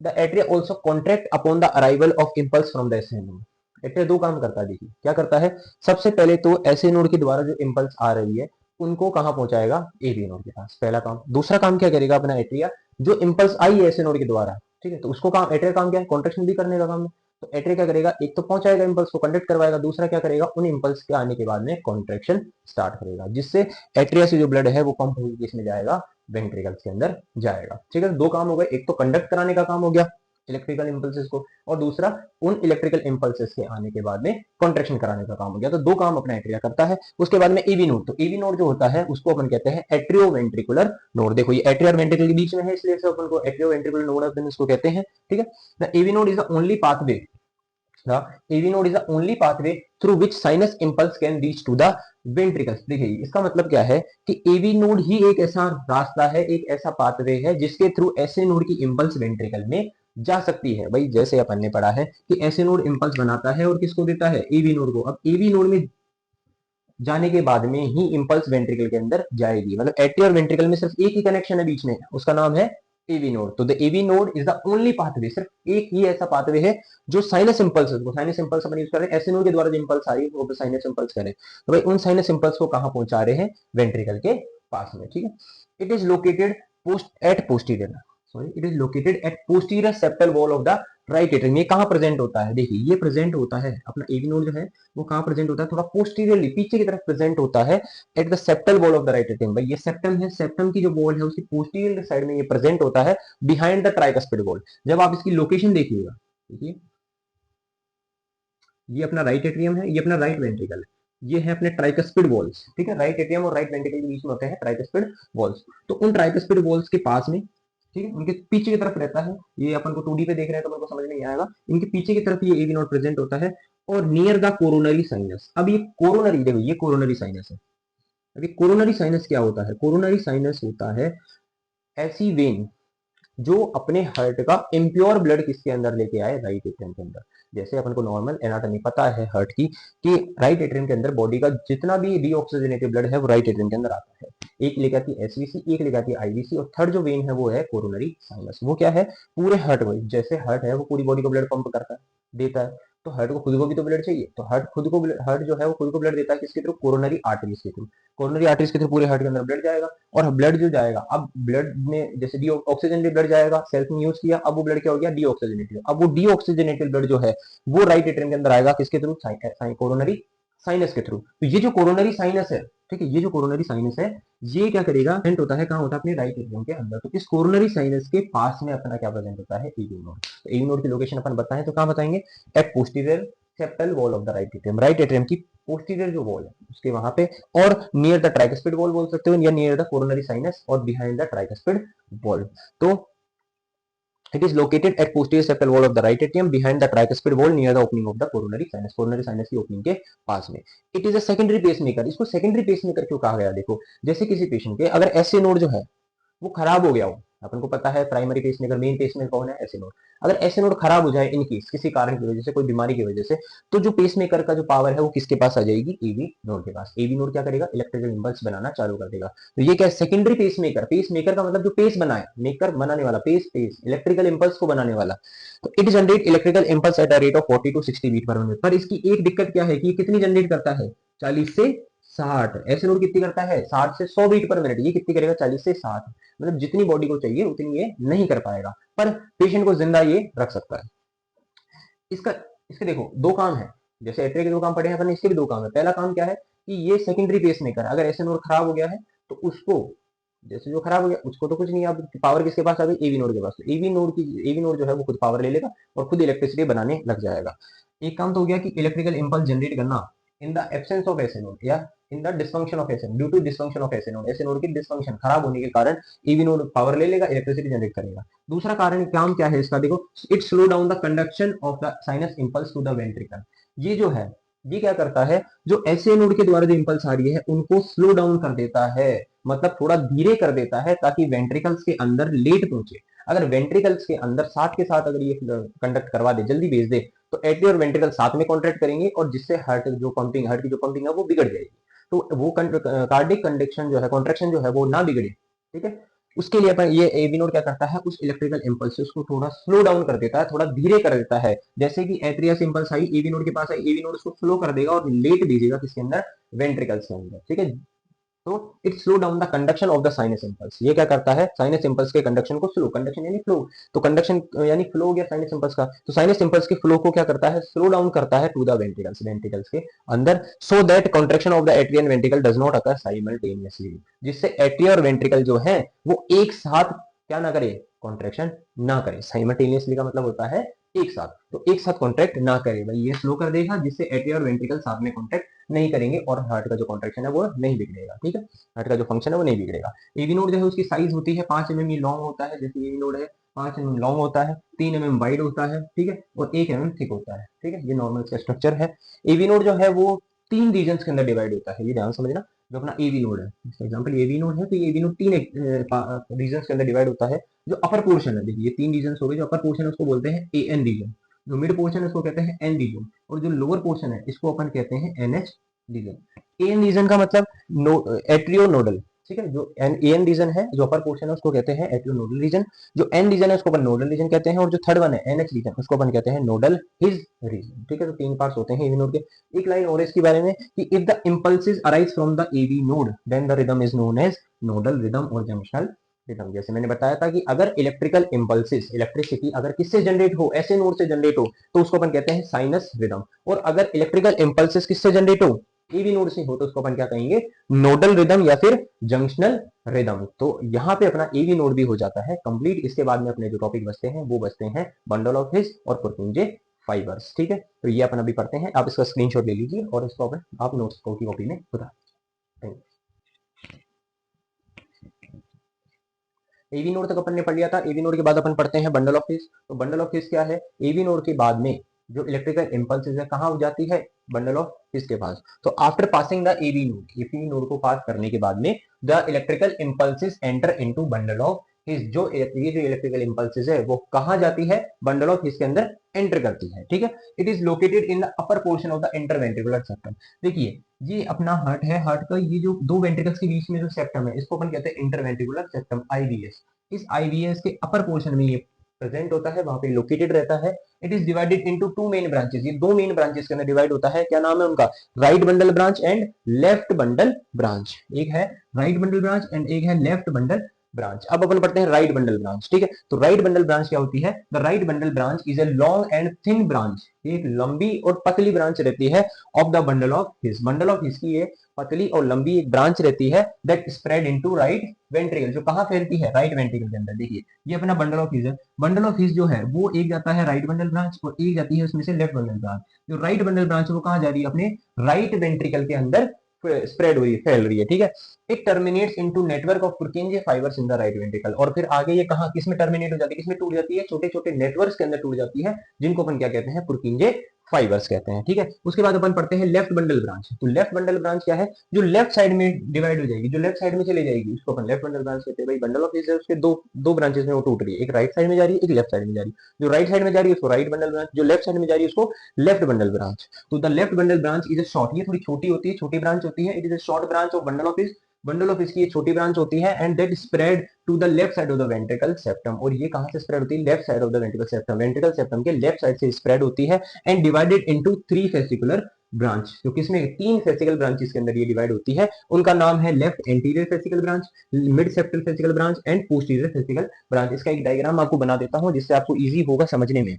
The atria also contract upon the arrival of impulse from the essay node. Atria दो काम करता है, देखिए क्या करता है, सबसे पहले तो ऐसे नोड के द्वारा जो इम्पल्स आ रही है उनको कहाँ पहुंचाएगा, एबी नोड के पास, पहला काम। दूसरा काम क्या करेगा अपना एट्रिया, जो इम्पल्स आई है ऐसे नोड के द्वारा, ठीक है, तो उसको काम, एट्रिया काम क्या है, कॉन्ट्रेक्शन भी करने का काम है। तो एट्रिया क्या करेगा, एक तो पहुंचाएगा इम्पल्स को, कंडक्ट करवाएगा, दूसरा क्या करेगा, उन इम्पल्स के आने के बाद में कॉन्ट्रेक्शन स्टार्ट करेगा, जिससे एट्रिया से जो ब्लड है वो पंप होकर किसमें जाएगा, वेंट्रिकल्स के अंदर जाएगा, ठीक है। दो काम हो गए, एक तो कंडक्ट कराने का काम हो गया इलेक्ट्रिकल इंपल्सेस को, और दूसरा उन इलेक्ट्रिकल इंपल्सेस के आने के बाद में कॉन्ट्रेक्शन कराने का काम हो गया। तो दो काम अपना एट्रिया करता है। उसके बाद में एवी नोड, तो एवी नोड जो होता है उसको अपन कहते हैं एट्रियोवेंट्रिकुलर नोड। देखो ये एट्रिया और वेंट्रिकल के बीच में है, इसलिए अपन को एट्रियोवेंट्रिकुलर नोड अपन इसको कहते हैं, ठीक है। The AV node is the only pathway, the AV node is the only pathway through which sinus impulse can reach to the ventricles। देखिए इसका मतलब क्या है कि एवी नोड ही एक ऐसा रास्ता है, एक ऐसा पाथवे है जिसके थ्रू ऐसे नोड की इंपल्स वेंट्रिकल में जा सकती है। भाई जैसे अपन ने पढ़ा है कि ऐसे नोड इंपल्स बनाता है और किसको देता है, एवी नोड को। अब एवी नोड में जाने के बाद में ही इंपल्स वेंट्रिकल के अंदर जाएगी, मतलब एट्री और वेंट्रिकल में सिर्फ एक ही कनेक्शन है बीच में, उसका नाम है एवी नोड। तो the AV node is the only pathway, सिर्फ एक ही ऐसा पाथवे है जो साइनस इंपल्स को, साइनस इंपल्स अपन यूज कर रहे हैं, एसी नोड के द्वारा जो इंपल्स आ रही है वो साइनस इंपल्स करें, तो भाई उन साइनस इंपल्स को कहां पहुंचा रहे हैं, वेंट्रिकल के पास में, ठीक है। It is located post at posterior, sorry it is located at posterior septal wall of the right atrium. ये कहां प्रेजेंट होता है, देखिए ये प्रेजेंट होता है अपना एवी नोड जो है वो कहां प्रेजेंट होता है, थोड़ा पोस्टीरियरली पीछे की तरफ प्रेजेंट होता है at the septal wall of the right atrium. भाई ये सेप्टम है, सेप्टम की जो वॉल है उसकी पोस्टीरियर साइड में ये प्रेजेंट होता है बिहाइंड द ट्राइकस्पिड वॉल। जब आप इसकी लोकेशन देखिएगा, देखिए ये अपना राइट एट्रियम है, ये अपना राइट वेंट्रिकल है, ये है अपने ट्राइकस्पिड वॉल्स, ठीक है। राइट एट्रियम और राइट वेंट्रिकल के बीच में होते हैं ट्राइकस्पिड वॉल्स। तो उन ट्राइकस्पिड वॉल्स के पास में, ठीक है, उनके पीछे की तरफ रहता है, ये अपन को 2D पे देख रहे हैं तो अपन को समझ नहीं आएगा, इनके पीछे की तरफ ये एवी नोड प्रेजेंट होता है और नियर द कोरोनरी साइनस। अब ये कोरोनरी, देखो ये कोरोनरी साइनस है। अभी कोरोनरी साइनस क्या होता है, कोरोनरी साइनस होता है ऐसी वेन जो अपने हार्ट का इम्प्योर ब्लड किसके अंदर लेके आए, राइट एट्रियम के अंदर। जैसे अपन को नॉर्मल एनाटॉमी पता है हार्ट की कि राइट एट्रियम के अंदर बॉडी का जितना भी डीऑक्सीजनेटेड ब्लड है वो राइट एट्रियम के अंदर आता है। एक लेकर आती है एसवीसी, एक लेकर आती है आईवीसी, और थर्ड जो वेन है वो है कोरोनरी साइनस। वो क्या है, पूरे हार्ट में, जैसे हार्ट है वो पूरी बॉडी को ब्लड पंप करता है, देता है, तो हार्ट को खुद को भी तो ब्लड चाहिए, तो हार्ट खुद को, हार्ट जो है वो खुद को ब्लड देता है किसके थ्रू, कोरोनरी आर्टरीज के थ्रू। कोरोनरी आर्टरीज के थ्रू पूरे हार्ट के अंदर ब्लड जाएगा, और ब्लड जो जाएगा, अब ब्लड में जैसे डी ऑक्सीजनेटेड ब्लड जाएगा, सेल्फ में यूज किया, अब वो ब्लड क्या हो गया, डीऑक्सीजनेटेड। अब वो डीऑक्सीजनेटेड ब्लड जो है वो राइट एट्रियम के अंदर आएगा किसके थ्रू, कोरोनरी साइनस के थ्रू। तो ये जो कोरोनरी साइनस है, ठीक है, ये जो कोरोनरी साइनस है ये क्या करेगा, प्रेजेंट होता है कहाँ होता है, अपने राइट एट्रियम के अंदर। तो इस कोरोनरी साइनस के पास में अपना क्या प्रेजेंट होता है, एवी नोड। तो एवी नोड की लोकेशन अपन बताएं तो कहाँ बताएंगे, at posterior septal wall of the right atrium. Right atrium की पोस्टीरियर जो वॉल है उसके वहां पे, और नियर द ट्राइकस्पिड वॉल बोल सकते हो, या नियर द कोरोनरी साइनस और बिहाइंड द ट्राइकस्पिड वॉल। तो it is located at posterior septal wall of the right atrium behind the tricuspid wall near the opening of the coronary sinus। coronary sinus की opening के पास में। it is a secondary pacemaker। इसको secondary pacemaker क्यों कहा गया, देखो जैसे किसी पेशेंट के अगर ऐसे नोड जो है वो खराब हो गया हो, अपन को पता है प्राइमरी पेसमेकर, मेन पेसमेकर कौन है, ऐसे नोड। अगर ऐसे नोड खराब हो जाए इन केस किसी कारण की वजह से, कोई बीमारी की वजह से, तो जो पेसमेकर का जो पावर है वो किसके पास आ जाएगी, एवी नोड के पास। एवी नोड क्या करेगा, इलेक्ट्रिकल इंपल्स बनाना चालू कर देगा। तो ये क्या है, सेकेंडरी पेसमेकर। पेसमेकर का मतलब जो पेस बनाए, मेकर बनाने वाला, पेस पेस इलेक्ट्रिकल इंपल्स को बनाने वाला। तो it generate electrical impulse at a rate of 40 to 60 beat per minute. पर इसकी एक दिक्कत क्या है कि ये कितनी जनरेट करता है, 40 से 60। ऐसे नोड कितनी करता है, 60 से 100 बीट पर मिनट। ये कितनी करेगा, 40 से 60, मतलब जितनी बॉडी को चाहिए उतनी ये नहीं कर पाएगा, पर पेशेंट को जिंदा ये रख सकता है। इसका इसके देखो दो काम है, जैसे एट्रिया के दो काम पड़े हैं अपन, इसके भी दो काम है। पहला काम क्या है कि ये सेकेंडरी पेस मेकर, अगर ऐसे नोड खराब हो गया है तो उसको, जैसे जो खराब हो गया उसको तो कुछ नहीं, अब पावर किसके पास आ गई, एवी नोड के पास। तो एवी नोड जो है वो खुद पावर ले लेगा और खुद इलेक्ट्रिसिटी बनाने लग जाएगा। एक काम तो हो गया कि इलेक्ट्रिकल इंपल्स जनरेट करना इन द एब्सेंस ऑफ ऐसे नोड, या इन द डिस्फंक्शन ऑफ ऐसे, ड्यू टू डिस्फंक्शन ऑफ ऐसे नोड। ऐसे नोड की डिस्फंक्शन, खराब होने के कारण ईवी नोड पावर ले लेगा, इलेक्ट्रिसिटी जनरेट करेगा। दूसरा कारण काम क्या है इसका, देखो it slow down the conduction of the sinus impulse to the ventricle. ये जो है ये क्या करता है, जो ऐसे नोड के द्वारा जो इंपल्स आ रही है उनको स्लो डाउन कर देता है, मतलब थोड़ा धीरे कर देता है, ताकि वेंट्रिकल्स के अंदर लेट पहुंचे। अगर वेंट्रिकल्स के अंदर साथ के साथ अगर ये कंडक्ट करवा दे, जल्दी भेज दे, तो एट्रिया और वेंट्रिकल साथ में कॉन्ट्रैक्ट करेंगे और जिससे हार्ट की जो पंपिंग है वो बिगड़ जाएगी। तो वो कार्डिक कंडक्शन जो है, कॉन्ट्रैक्शन जो है वो ना बिगड़े, ठीक है। उसके लिए अपन ये एवी नोड क्या करता है, उस इलेक्ट्रिकल इंपल्स को थोड़ा स्लो डाउन कर देता है, थोड़ा धीरे कर देता है। जैसे कि एट्रिया से इंपल्स आई, एवी नोड के पास आई, एवी नोड उसको स्लो कर देगा और लेट भेजेगा किसके अंदर, वेंट्रिकल्स के अंदर, ठीक है। तो it slow down the conduction of the sinus impulse. ये क्या करता है, साइनस इंपल्स के कंडक्शन को स्लो, कंडक्शन यानी फ्लो, तो कंडक्शन यानी फ्लो हो गया साइनस इंपल्स का, तो साइनस इंपल्स के फ्लो को क्या करता है, स्लो डाउन करता है टू द वेंट्रिकल्स, वेंट्रिकल्स के अंदर, so that contraction of the atrium ventricle does not occur simultaneously, जिससे एट्रिया और वेंट्रिकल जो है वो एक साथ क्या ना करे, कॉन्ट्रैक्शन ना करे। साइमल्टेनियसली का मतलब होता है एक साथ, तो एक साथ कॉन्ट्रैक्ट ना करे भाई, ये स्लो कर देगा जिससे एट्रिया और वेंट्रिकल साथ में कॉन्ट्रैक्ट नहीं करेंगे और हार्ट का जो कॉन्ट्रैक्शन है वो नहीं बिगड़ेगा, ठीक है। हार्ट का जो फंक्शन है वो नहीं बिगड़ेगा। एवी नोड जो है उसकी साइज होती है 5 mm, ये लॉन्ग होता है, जैसे एवी नोड है 5 mm लॉन्ग होता है, 3 mm वाइड होता है, ठीक है, और 1 mm थिक होता है, ठीक है। ये नॉर्मल इसका स्ट्रक्चर है। एवी नोड जो है वो 3 रीजन के अंदर डिवाइड होता है, ये ध्यान समझना। जो अपना एवी नोड है, फॉर एग्जाम्पल एवी नोड है, तो ये एवी नोड 3 रीजन के अंदर डिवाइड होता है। जो अपर पोर्शन है, देखिए ये 3 रीजन हो गए, जो अपर पोर्शन है उसको बोलते हैं ए एन रीजन, जो मिड पोर्शन है उसको कहते हैं एन रीजन, और जो लोअर पोर्शन है इसको अपन कहते हैं N H region. N region का मतलब एट्रियो नोडल, ठीक है। जो एन रीजन है, जो अपर पोर्शन है उसको कहते हैं एट्रियो नोडल रीजन, जो एन रीजन है उसको अपन नोडल रीजन कहते हैं, और जो थर्ड वन है एन एच रीजन उसको अपन कहते हैं नोडल हिज रीजन, ठीक है। तो 3 पार्ट्स होते हैं एवी नोड के। एक लाइन और इसके बारे में कि if the impulses arise from the AV node then the rhythm is known as nodal rhythm और जंक्शनल रिदम। जैसे मैंने बताया था कि अगर इलेक्ट्रिकल इंपल्सेस, इलेक्ट्रिसिटी अगर किससे जनरेट हो, ऐसे नोड से जनरेट हो, तो उसको अपन कहते हैं साइनस रिदम। और अगर इलेक्ट्रिकल इंपल्सेस किससे जनरेट हो, एवी नोड से हो, तो उसको अपन क्या कहेंगे, नोडल रिदम या फिर जंक्शनल रिदम। तो यहाँ पे अपना एवी नोड भी हो जाता है कंप्लीट। इसके बाद में अपने जो टॉपिक बचते हैं वो बचते हैं बंडल ऑफ हिस और पुरकिंजे फाइबर्स, ठीक है। तो ये अपन अभी पढ़ते हैं, आप इसका स्क्रीनशॉट ले लीजिए और इसको अपन आप नोट्स की कॉपी में बता। एवी नोड तक अपन ने पढ़ लिया था। एवी नोड के बाद अपन पढ़ते हैं बंडल ऑफ हिस। तो बंडल ऑफ हिस क्या है, एवी नोड के बाद में जो इलेक्ट्रिकल इंपल्सेस है कहाँ हो जाती है, बंडल ऑफ हिस के पास। तो after passing the AV node को पास करने के बाद में the electrical impulses enter into bundle of His. ये जो इलेक्ट्रिकल इंपल्सेस है वो कहाँ जाती है, बंडल ऑफ हिस के अंदर एंटर करती है, ठीक है। It is located in the upper portion of the interventricular septum. देखिए ये अपना हार्ट है, हार्ट का ये जो दो वेंट्रिकल्स के बीच में जो सेप्टम है इसको अपन कहते हैं इंटरवेंट्रिकुलर सेप्टम, आईवीएस। इस आईवीएस के अपर पोर्शन में ये प्रेजेंट होता है, वहां पे लोकेटेड रहता है। It is divided into 2 main branches, ये 2 मेन ब्रांचेस के अंदर डिवाइड होता है। क्या नाम है उनका, right bundle branch and left bundle branch. एक है राइट बंडल ब्रांच एंड एक है लेफ्ट बंडल ब्रांच। अब अपन पढ़ते हैं राइट बंडल ब्रांच, ठीक है। तो राइट बंडल ब्रांच क्या होती है, the right bundle branch is a long and thin branch, एक लंबी और पतली ब्रांच रहती है of the bundle of His. Bundle of हिस की ये पतली और लंबी एक ब्रांच रहती है that spread into right ventricle, जो कहां फैलती है, राइट वेंट्रिकल के अंदर। देखिए ये अपना बंडल ऑफ हिस है। बंडल ऑफ हिस जो है वो एक जाता है राइट बंडल ब्रांच और एक जाती है उसमें से लेफ्ट बंडल ब्रांच। जो राइट बंडल ब्रांच है वो कहां जा रही है, अपने राइट वेंट्रिकल के अंदर स्प्रेड हो रही है, फैल रही है, ठीक है। It terminates into network of पुरकिंजे fibres in the right ventricle. और फिर आगे ये कहां किसमें टर्मिनेट हो जाती है, किसमें टूट जाती है, छोटे छोटे नेटवर्क्स के अंदर टूट जाती है, जिनको अपन क्या कहते हैं, पुरकिंजे फाइबर्स कहते हैं, ठीक है। उसके बाद अपन पढ़ते हैं लेफ्ट बंडल ब्रांच। तो लेफ्ट बंडल ब्रांच क्या है, जो लेफ्ट साइड में डिवाइड हो जाएगी, जो लेफ्ट साइड में चले जाएगी उसको अपन लेफ्ट बंडल ब्रांच कहते हैं। भाई बंडल ऑफ हिस है उसके दो दो ब्रांचेस में वो टूट रही है, एक राइट साइड में जा रही है, एक लेफ्ट साइड में जा रही है। जो राइट साइड में जा रही है उसको राइट बंडल ब्रांच, जो लेफ्ट साइड में जा रही है उसको लेफ्ट बंडल ब्रांच। तो the left bundle branch is a short, ये थोड़ी छोटी होती है, छोटी ब्रांच होती है। It is a short branch of bundle of His. Bundle of इसकी छोटी ब्रांच होती है and that spread to the left side of the ventricle septum. और ये कहां से स्प्रेड होती है, left side of the ventricle septum, ventricle septum के लेफ्ट साइड से स्प्रेड होती है and divided into 3 fascicular branch. तो किसमें 3 फेसिकल ब्रांचेस के अंदर ये डिवाइड होती है। उनका नाम है left anterior fascicle branch, mid septal fascicle branch and posterior fascicle branch. इसका एक डायग्राम आपको बना देता हूं जिससे आपको इजी होगा समझने में।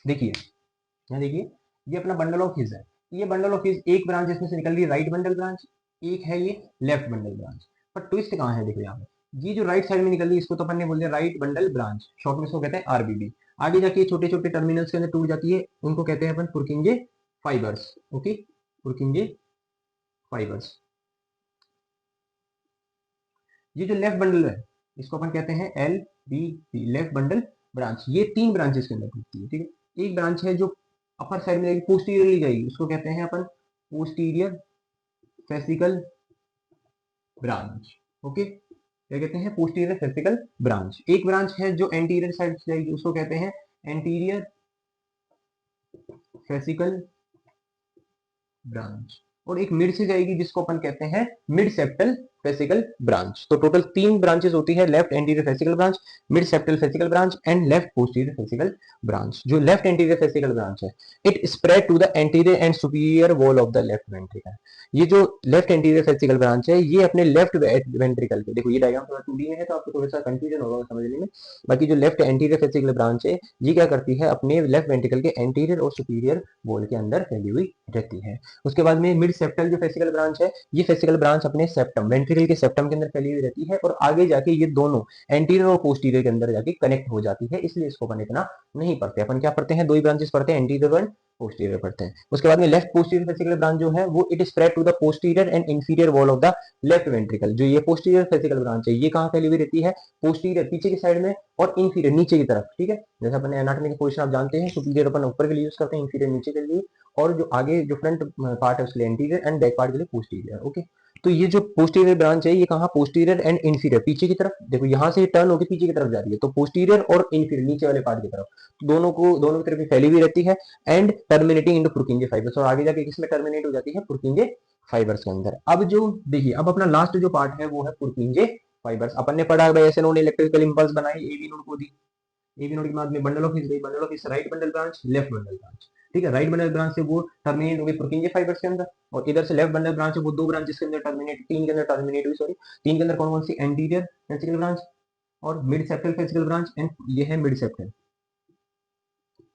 देखिए यहाँ देखिए ये अपना बंडल ऑफ हिज है। ये बंडल ऑफ हिज एक ब्रांच इसमें से निकल रही है राइट बंडल ब्रांच, एक है ये लेफ्ट बंडल ब्रांच। पर ट्विस्ट कहाँ है, देखो यहाँ पे ये जो राइट साइड में निकल रही है इसको तो अपन ने बोल दिया राइट बंडल ब्रांच, शॉर्ट में इसको कहते हैं आरबीबी। आगे जाके छोटे छोटे टर्मिनल्स के अंदर टूट जाती है, उनको कहते हैं अपन Purkinje fibres, okay, Purkinje fibres. ये जो लेफ्ट बंडल है इसको अपन कहते हैं L B C, left bundle branch. ये 3 ब्रांचेस के अंदर होती है, ठीक है। एक ब्रांच है जो अपर साइड में जाएगी, पोस्टीरियरली जाएगी, उसको कहते हैं अपन पोस्टीरियर फेसिकल ब्रांच। ओके, क्या कहते हैं? Posterior fascicle branch. एक ब्रांच है जो एंटीरियर साइड से जाएगी, उसको कहते हैं एंटीरियर फेसिकल ब्रांच। और एक मिड से जाएगी जिसको अपन कहते हैं मिड सेप्टल फेसिकल ब्रांच। तो टोटल 3 ब्रांचेस होती है, left anterior fascicle branch, mid septal fascicle branch and left posterior fascicle branch. जो लेफ्ट एंटीरियर फेसिकल ब्रांच है, it spread to the anterior and superior wall of the left ventricle. ये जो left anterior fascicle branch है, ये अपने left ventricle के, देखो ये डायग्राम थोड़ा 2D में है तो आपको थोड़ा सा कंफ्यूजन होगा समझने में। बाकी जो लेफ्ट एंटीरियर फेसिकल ब्रांच है, ये क्या करती है, अपने लेफ्ट वेंट्रिकल के एंटीरियर और सुपीरियर वॉल के अंदर फैली हुई रहती है। उसके बाद में मिड सेप्टल जो फेसिकल ब्रांच है, ये फेसिकल ब्रांच अपने सेप्टम, वेंट्रिकल के सेप्टम के अंदर फैली हुई रहती है और आगे जाके ये दोनों एंटीरियर और पोस्टीरियर के अंदर जाके कनेक्ट हो जाती है, इसलिए इसको अपन इतना नहीं पढ़ते। अपन क्या पढ़ते हैं? 2 ही ब्रांचेस पढ़ते हैं, एंटीरियर एंड पोस्टीरियर पढ़ते हैं। उसके बाद में लेफ्ट पोस्टीरियर फेसिकल ब्रांच जो है वो it spread to the posterior and inferior wall of the left ventricle. जो ये पोस्टीरियर फेसिकल ब्रांच है, ये कहां फैली हुई रहती है? पोस्टीरियर पीछे की साइड में और इंफीरियर नीचे की तरफ, ठीक है। जैसे अपन एनाटॉमी की पोजीशन आप जानते हैं, सुपीरियर अपन ऊपर के लिए यूज करते हैं, इंफीरियर नीचे के लिए, और जो आगे जो फ्रंट पार्ट है उसके लिए एंटीरियर एंड बैक पार्ट के लिए पोस्टीरियर। ओके, तो ये जो पोस्टीरियर ब्रांच है, ये कहां? पोस्टीरियर एंड इंफीरियर, पीछे की तरफ। देखो यहां से टर्न होकर पीछे की तरफ जा रही है, तो पोस्टीरियर और इंफीरियर नीचे वाले पार्ट की तरफ, दोनों की तरफ फैली हुई रहती है एंड टर्मिनेटिंग इनटू पुर्किंजे फाइबर्स। और आगे जाके किसमें टर्मिनेट हो जाती है? पुर्किंजे फाइबर्स के अंदर। अब जो देखिए, अब अपना लास्ट जो पार्ट है वो है पुर्किंजे फाइबर्स। अपन ने पढ़ा भाई ऐसे नोड इलेक्ट्रिकल इंपल्स बनाई, एबी नोड को दी, एबी नोड के बाद में बंडल ऑफ हिस गई, bundle of his right bundle branch, left bundle branch, ठीक है। राइट बंडल ब्रांच से वो टर्मिनेट हो गई पुर्किंजे फाइबर्स के अंदर, और इधर से लेफ्ट बंडल ब्रांच है वो 2 ब्रांचेस के अंदर टर्मिनेट, 3 के अंदर टर्मिनेट हुई, सॉरी 3 के अंदर कौन कौन सी? एंटीरियर फेसिकल ब्रांच और mid septal fascicle branch and ये है मिड सेप्टल,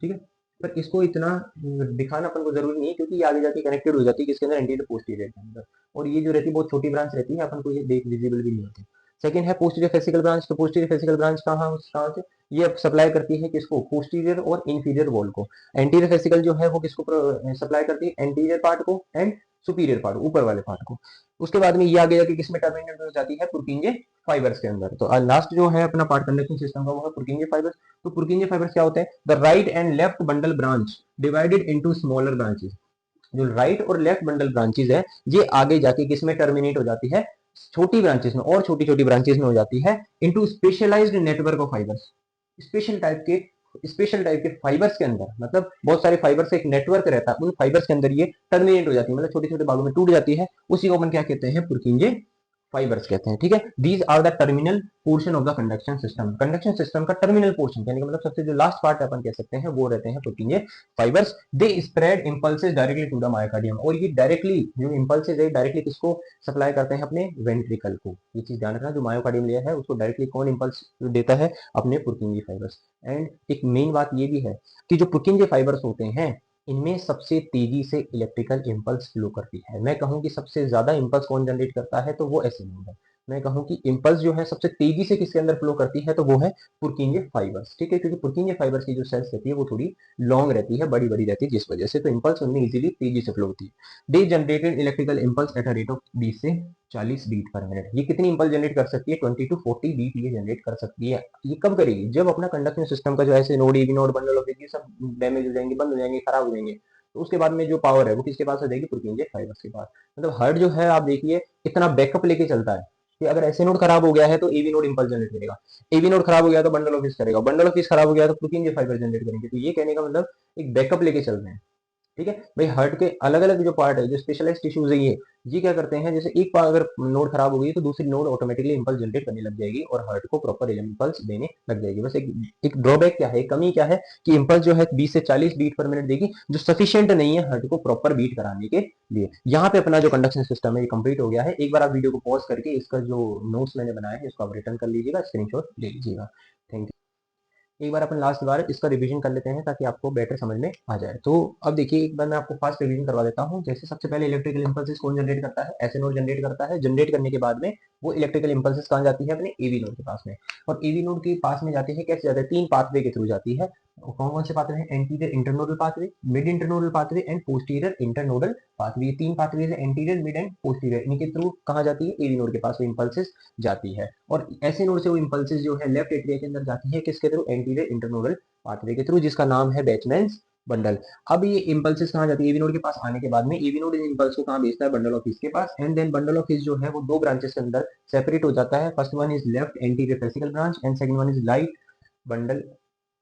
ठीक है। पर इसको इतना दिखाना अपन को जरूरी नहीं है, क्योंकि ये आगे जाके कनेक्टेड हो जाती है किसके अंदर? एंटीरियर पोस्टीरियर के अंदर। और ये जो रहती है बहुत छोटी ब्रांच रहती है, अपन को ये देख विजिबल भी नहीं होती। सेकंड है पोस्टीरियर फेसिकल ब्रांच। तो पोस्टीरियर फेसिकल ब्रांच कहाँ से? ये सप्लाई करती है किसको? पोस्टीरियर और इंफीरियर वॉल को। एंटीरियर फेसिकल जो है वो किसको सप्लाई करती है? एंटीरियर पार्ट को एंड सुपीरियर पार्ट, ऊपर वाले पार्ट को। उसके बाद में ये आगे जाके किसमें टर्मिनेट हो जाती है? पुर्किंजे फाइबर्स के अंदर। तो लास्ट जो है अपना पार्ट कंडक्टिंग सिस्टम का वो है पुर्किंजे फाइबर्स। तो पुर्किंजे फाइबर्स क्या होते हैं? The right and left bundle branch divided into smaller branches. जो राइट और लेफ्ट बंडल ब्रांचेस है, ये आगे जाके किसमें टर्मिनेट हो जाती है? छोटी ब्रांचेस में, और छोटी छोटी ब्रांचेस में हो जाती है into specialised network of fibres. Special type के फाइबर्स के अंदर, मतलब बहुत सारे फाइबर्स का एक नेटवर्क रहता है, उन फाइबर्स के अंदर ये टर्मिनेट हो जाती है, मतलब छोटे छोटे भागों में टूट जाती है। उसी को अपन क्या कहते हैं? पुर्किंजे फाइबर्स कहते हैं, ठीक है। These are the terminal portion of the conduction system. Conduction system का टर्मिनल पोर्शन यानी कि मतलब सबसे जो लास्ट पार्ट अपन कह सकते हैं वो रहते हैं Purkinje fibres. They spread impulses directly to the myocardium. और ये डायरेक्टली जो इंपल्सेस है डायरेक्टली किसको सप्लाई करते हैं? अपने वेंट्रिकल को। ये चीज ध्यान रखना, जो मायोकार्डियम लेयर है उसको डायरेक्टली कौन इंपल्स देता है? अपने पुर्किंजे फाइबर्स। एंड एक मेन बात ये भी है कि जो पुर्किंजे फाइबर्स होते हैं, इनमें सबसे तेजी से इलेक्ट्रिकल इंपल्स फ्लो करती है। मैं कहूं कि सबसे ज्यादा इंपल्स कौन जनरेट करता है, तो वो ऐसे नोड है। मैं कहूं कि इंपल्स जो है सबसे तेजी से किसके अंदर फ्लो करती है, तो वो है पुर्किंजे फाइबर्स, ठीक है। क्योंकि पुर्किंजे फाइबर्स की जो सेल्स रहती है वो थोड़ी लॉन्ग रहती है, बड़ी बड़ी रहती है, जिस वजह से तो इंपल्स उनमें इजीली तेजी से फ्लो होती है। They generated electrical impulse at a rate of 20 से 40 बीट पर मिनट। ये कितनी इंपल्स जनरेट कर सकती है? 20 to 40 बीट ये जनरेट कर सकती है। ये कब करेगी? जब अपना कंडक्शन सिस्टम का जो ऐसे node, AV node, bundle of ये सब डैमेज हो जाएंगे, बंद हो जाएंगे, खराब हो जाएंगे, तो उसके बाद में जो पावर है वो किसके पास आ जाएगी? पुर्किंजे फाइबर्स के पास। मतलब हर्ट जो है आप देखिए इतना बैकअप लेके चलता है कि अगर ऐसे नोड खराब हो गया है तो एबी नोड इंपल्स जनरेट करेगा, एबी नोड खराब हो गया तो बंडल ऑफ पीस करेगा, बंडल ऑफ पीस खराब हो गया तो पुर्किंजे फाइबर जनरेट करेंगे। तो ये कहने का मतलब एक बैकअप लेके चल रहे हैं, ठीक है भाई। हार्ट के अलग अलग जो पार्ट है, जो स्पेशलाइज्ड टिश्यूज है, ये क्या करते हैं? जैसे एक पार्ट अगर नोड खराब हो गई तो दूसरी नोड ऑटोमेटिकली इंपल्स जनरेट करने लग जाएगी और हार्ट को प्रॉपर इंपल्स देने लग जाएगी। बस एक ड्रॉबैक क्या है, कमी क्या है कि इंपल्स जो है 20 से 40 बीट पर मिनट देगी, जो सफिशियंट नहीं है हार्ट को प्रॉपर बीट कराने के लिए। यहाँ पे अपना जो कंडक्शन सिस्टम है ये कंप्लीट हो गया है। एक बार आप वीडियो को पॉज करके इसका जो नोट्स मैंने बनाया है इसको आप रिटर्न कर लीजिएगा, स्क्रीनशॉट ले लीजिएगा। Thank you. एक बार अपन लास्ट बार इसका रिवीजन कर लेते हैं ताकि आपको बेटर समझ में आ जाए। तो अब देखिए एक बार मैं आपको फास्ट रिवीजन करवा देता हूँ। जैसे सबसे पहले इलेक्ट्रिकल इंपल्सेस कौन जनरेट करता है? ऐसे नोड जनरेट करता है। जनरेट करने के बाद में वो इलेक्ट्रिकल इंपल्सेस कहाँ जाती है, अपने एवी नोड के पास में। और एवी नोड के पास में जाती है, कैसे जाते हैं, 3 पाथवे के थ्रू जाती है। कौन कौन से पाथवे हैं, anterior internodal pathway, mid internodal pathway and posterior internodal pathway. ये 3 पाथवे है, एंटीरियर, मिड एंड पोस्टीरियर, इनके थ्रू कहाँ जाती है, एवी नोड के पास वो इंपल्सेस जाती है। और ऐसे नोड से वो इंपल्सेस जो है लेफ्ट एट्रिया के अंदर जाती है, किसके थ्रू, एंटीरियर इंटरनोडल पाथवे के थ्रू, जिसका नाम है बैचमैन्स बंडल। अब ये इंपल्सेस कहाँ जाती है, एवी नोड के पास आने के बाद में एवी नोड इन इंपल्स को कहाँ भेजता है, बंडल ऑफ हिस के पास। And then bundle of His जो है वो 2 ब्रांचेस के अंदर सेपरेट हो जाता है। First one is left anterior fascicle branch and second one is right bundle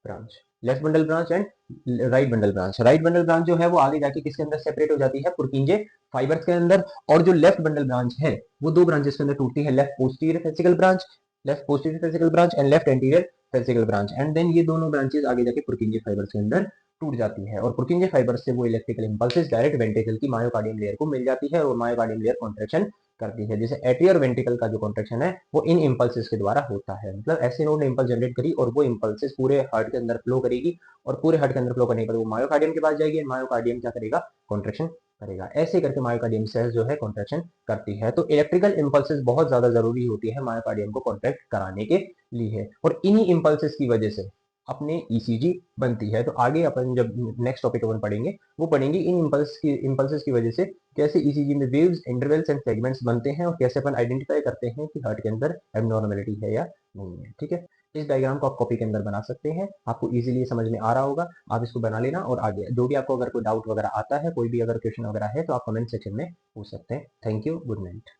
branch, left bundle branch and right bundle branch. Right bundle branch जो है वो आगे जाके किसके अंदर सेपरेट हो जाती है, पुरकिंजे फाइबर्स के अंदर। और जो लेफ्ट बंडल ब्रांच है वो 2 ब्रांचेस के अंदर टूटती है, left posterior fascicle branch, left posterior fascicle branch and left anterior fascicle branch. And then ये दोनों ब्रांचेस आगे जाके पुरकिंजे फाइबर्स के अंदर टूट जाती है। और पुरकिंजे फाइबर से वो इलेक्ट्रिकल इंपल्सेस डायरेक्ट वेंट्रिकल की मायोकार्डियम लेयर को मिल जाती है और मायोकार्डियम लेयर कॉन्ट्रैक्शन करती है। जैसे एट्रियर वेंट्रिकल का जो कॉन्ट्रैक्शन है वो इन इंपल्सेस के द्वारा होता है। मतलब ऐसे नोड ने इंपल्स जनरेट करी और वो इंपल्सेस पूरे हार्ट के अंदर फ्लो करेगी, और पूरे हार्ट के अंदर फ्लो करने के बाद वो मायोकार्डियम के पास जाएगी, मायोकार्डियम क्या करेगा, कॉन्ट्रैक्शन करेगा। ऐसे करके मायोकार्डियम सेल्स जो है कॉन्ट्रैक्शन करती है। तो इलेक्ट्रिकल इंपल्सेस बहुत ज्यादा जरूरी होती है मायोकार्डियम को कॉन्ट्रैक्ट कराने के लिए, और इन्हीं इंपल्सेस की वजह से अपने ईसीजी बनती है। तो आगे अपन जब नेक्स्ट टॉपिक अपन पढ़ेंगे वो पढ़ेंगे इन इंपल्सेस की वजह से कैसे ईसीजी में वेव्स, इंटरवल्स एंड सेगमेंट्स बनते हैं, और कैसे अपन आइडेंटिफाई करते हैं कि हार्ट के अंदर एबनॉर्मलिटी है या नहीं है। ठीक है, इस डायग्राम को आप कॉपी के अंदर बना सकते हैं, आपको इजीली समझ में आ रहा होगा। आप इसको बना लेना, और आगे जो भी आपको अगर कोई डाउट वगैरह आता है, कोई भी अगर क्वेश्चन वगैरह है, तो आप कमेंट सेक्शन में पूछ सकते हैं। Thank you, good night.